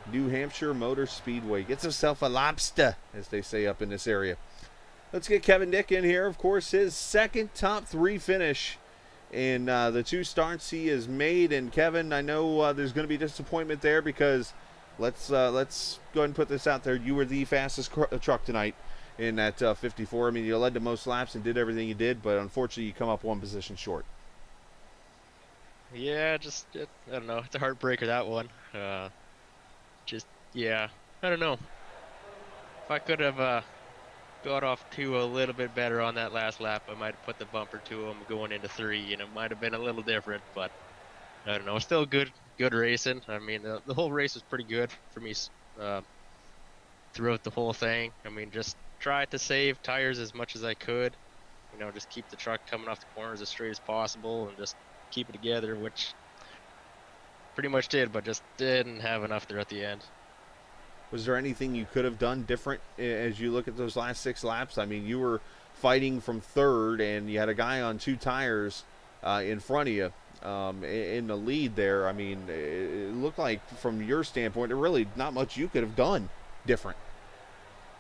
S2: New Hampshire Motor Speedway. Gets himself a lobster, as they say up in this area. Let's get Kevin Dick in here. Of course, his second top 3 finish in the 2 starts he has made. And Kevin, I know there's going to be disappointment there because let's go ahead and put this out there. You were the fastest truck tonight in that 54. I mean, you led the most laps and did everything you did, but unfortunately you come up 1 position short.
S1: Yeah, I don't know. It's a heartbreaker, that one. Yeah, I don't know. If I could have got off 2 a little bit better on that last lap, I might have put the bumper to him going into 3, and it might have been a little different, but I don't know. Still good racing. I mean, the whole race was pretty good for me throughout the whole thing. I mean, just tried to save tires as much as I could. You know, just keep the truck coming off the corners as straight as possible and just keep it together, which pretty much did, but just didn't have enough there at the end.
S2: Was there anything you could have done different as you look at those last 6 laps? I mean, you were fighting from third, and you had a guy on 2 tires in front of you in the lead there. I mean, it looked like from your standpoint, there really not much you could have done different.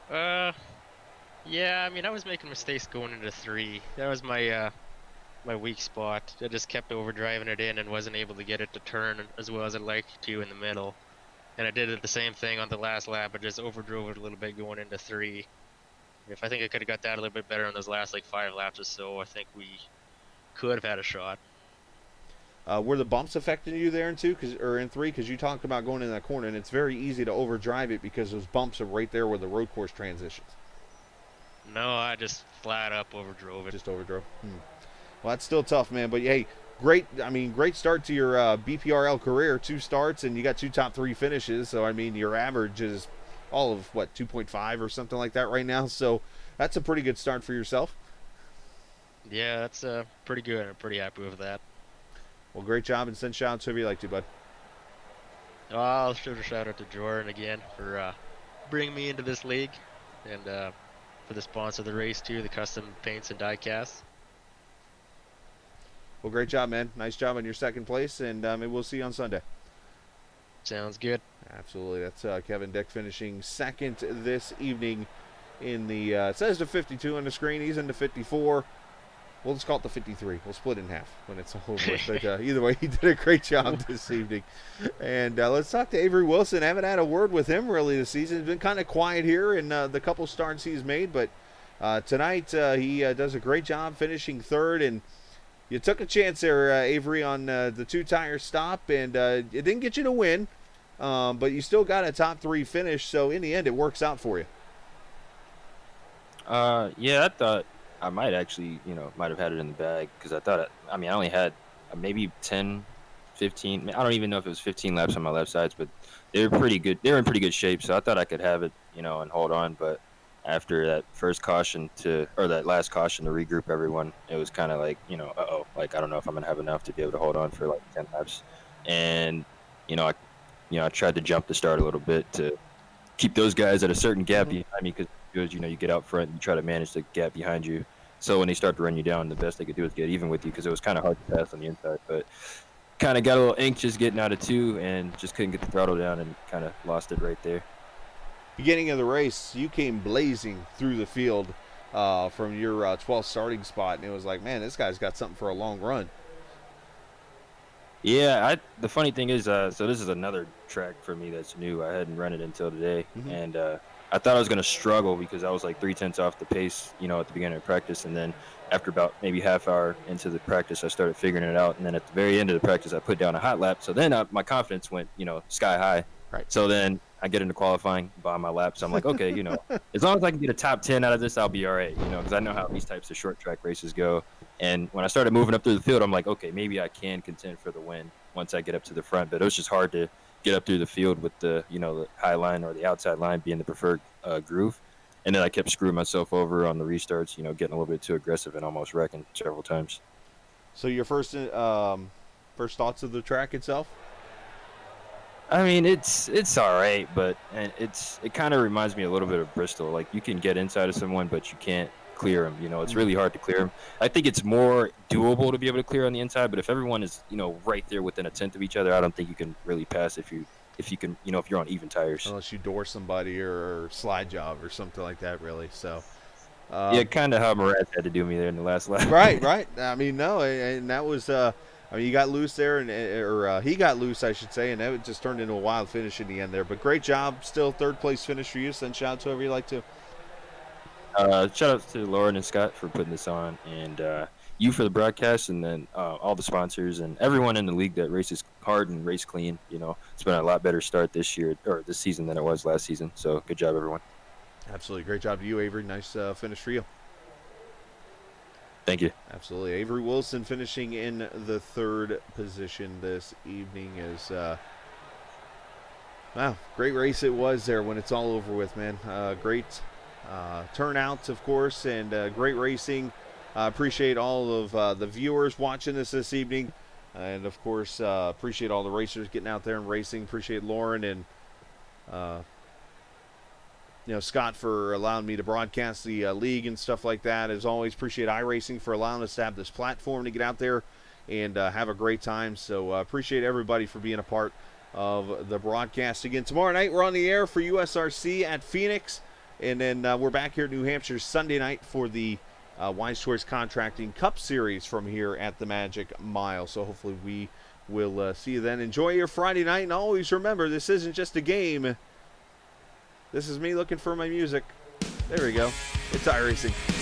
S1: Yeah, I mean, I was making mistakes going into 3. That was my my weak spot. I just kept overdriving it in and wasn't able to get it to turn as well as I'd like to in the middle. And I did the same thing on the last lap. I just overdrove it a little bit going into 3. I think I could have got that a little bit better in those last 5 laps or so, I think we could have had a shot.
S2: Were the bumps affecting you there in 2 or in 3? Because you talked about going in that corner, and it's very easy to overdrive it because those bumps are right there where the road course transitions.
S1: No, I just flat up overdrove it.
S2: Just overdrove. Well, that's still tough, man. But hey, great. I mean, great start to your BPRL career. 2 starts, and you got 2 top 3 finishes. So I mean, your average is all of what, 2.5 or something like that right now. So that's a pretty good start for yourself.
S1: Yeah, that's pretty good. I'm pretty happy with that.
S2: Well, great job, and send shout outs whoever you like to, bud.
S1: I'll shoot a shout out to Jordan again for bringing me into this league, and for the sponsor of the race too, the custom paints and Diecasts.
S2: Well, great job, man. Nice job on your second place, and maybe we'll see you on Sunday.
S1: Sounds good.
S2: Absolutely. That's Kevin Dick finishing second this evening in the, it says the 52 on the screen. He's in the 54. We'll just call it the 53. We'll split it in half when it's over with. But either way, he did a great job this evening. And let's talk to Avery Wilson. I haven't had a word with him really this season. He's been kind of quiet here in the couple starts he's made. But tonight he does a great job finishing third. And you took a chance there, Avery, on the 2-tire stop. And it didn't get you to win. But you still got a top 3 finish. So in the end, it works out for you.
S6: Yeah, I thought I might actually, might have had it in the bag because I thought, I only had maybe 10, 15. I don't even know if it was 15 laps on my left sides, but they were pretty good. They were in pretty good shape, so I thought I could have it, and hold on. But after that first caution or that last caution to regroup everyone, it was kind of like, uh-oh, like I don't know if I'm gonna have enough to be able to hold on for like 10 laps. And I tried to jump the start a little bit to keep those guys at a certain gap behind me because you get out front and you try to manage the gap behind you. So when they start to run you down, the best they could do is get even with you because it was kind of hard to pass on the inside. But kind of got a little anxious getting out of 2 and just couldn't get the throttle down and kind of lost it right there.
S2: Beginning of the race, you came blazing through the field from your 12th starting spot, and it was like, man, this guy's got something for a long run.
S6: Yeah, the funny thing is, so this is another track for me that's new. I hadn't run it until today, and I thought I was going to struggle because I was like 0.3 off the pace, at the beginning of practice. And then after about maybe half hour into the practice, I started figuring it out. And then at the very end of the practice, I put down a hot lap. So then my confidence went, sky high.
S2: Right.
S6: So then I get into qualifying by my lap. So I'm like, okay, as long as I can get a top 10 out of this, I'll be all right, because I know how these types of short track races go. And when I started moving up through the field, I'm like, okay, maybe I can contend for the win once I get up to the front. But it was just hard to get up through the field with the the high line or the outside line being the preferred groove. And then I kept screwing myself over on the restarts, getting a little bit too aggressive and almost wrecking several times.
S2: So your first thoughts of the track itself?
S6: It's all right, but it kind of reminds me a little bit of Bristol. Like you can get inside of someone, but you can't clear them. It's really hard to clear them. I think it's more doable to be able to clear on the inside, but if everyone is right there within a tenth of each other, I don't think you can really pass if you can if you're on even tires.
S2: Unless you door somebody or slide job or something like that, really. So
S6: yeah, kind of how Mraz had to do me there in the last lap.
S2: Right. No, and that was you got loose there, or he got loose, I should say, and that just turned into a wild finish in the end there. But great job, still third place finish for you. Send shout out to whoever you like to.
S6: Shout out to Lauren and Scott for putting this on, and you for the broadcast, and then all the sponsors and everyone in the league that races hard and race clean. It's been a lot better start this year or this season than it was last season. So good job, everyone.
S2: Absolutely. Great job to you, Avery. Nice finish for you.
S6: Thank you.
S2: Absolutely. Avery Wilson finishing in the 3rd position this evening is wow, great race it was there when it's all over with, man. Great turnout, of course, and great racing. Appreciate all of the viewers watching this evening, and of course appreciate all the racers getting out there and racing. Appreciate Lauren and Scott for allowing me to broadcast the league and stuff like that. As always, appreciate iRacing for allowing us to have this platform to get out there and have a great time. So appreciate everybody for being a part of the broadcast. Again, tomorrow night we're on the air for USRC at Phoenix, and then we're back here at New Hampshire Sunday night for the Wise Choice Contracting Cup Series from here at the Magic Mile. So hopefully we will see you then. Enjoy your Friday night, and always remember, this isn't just a game. This is me looking for my music. There we go. It's iRacing.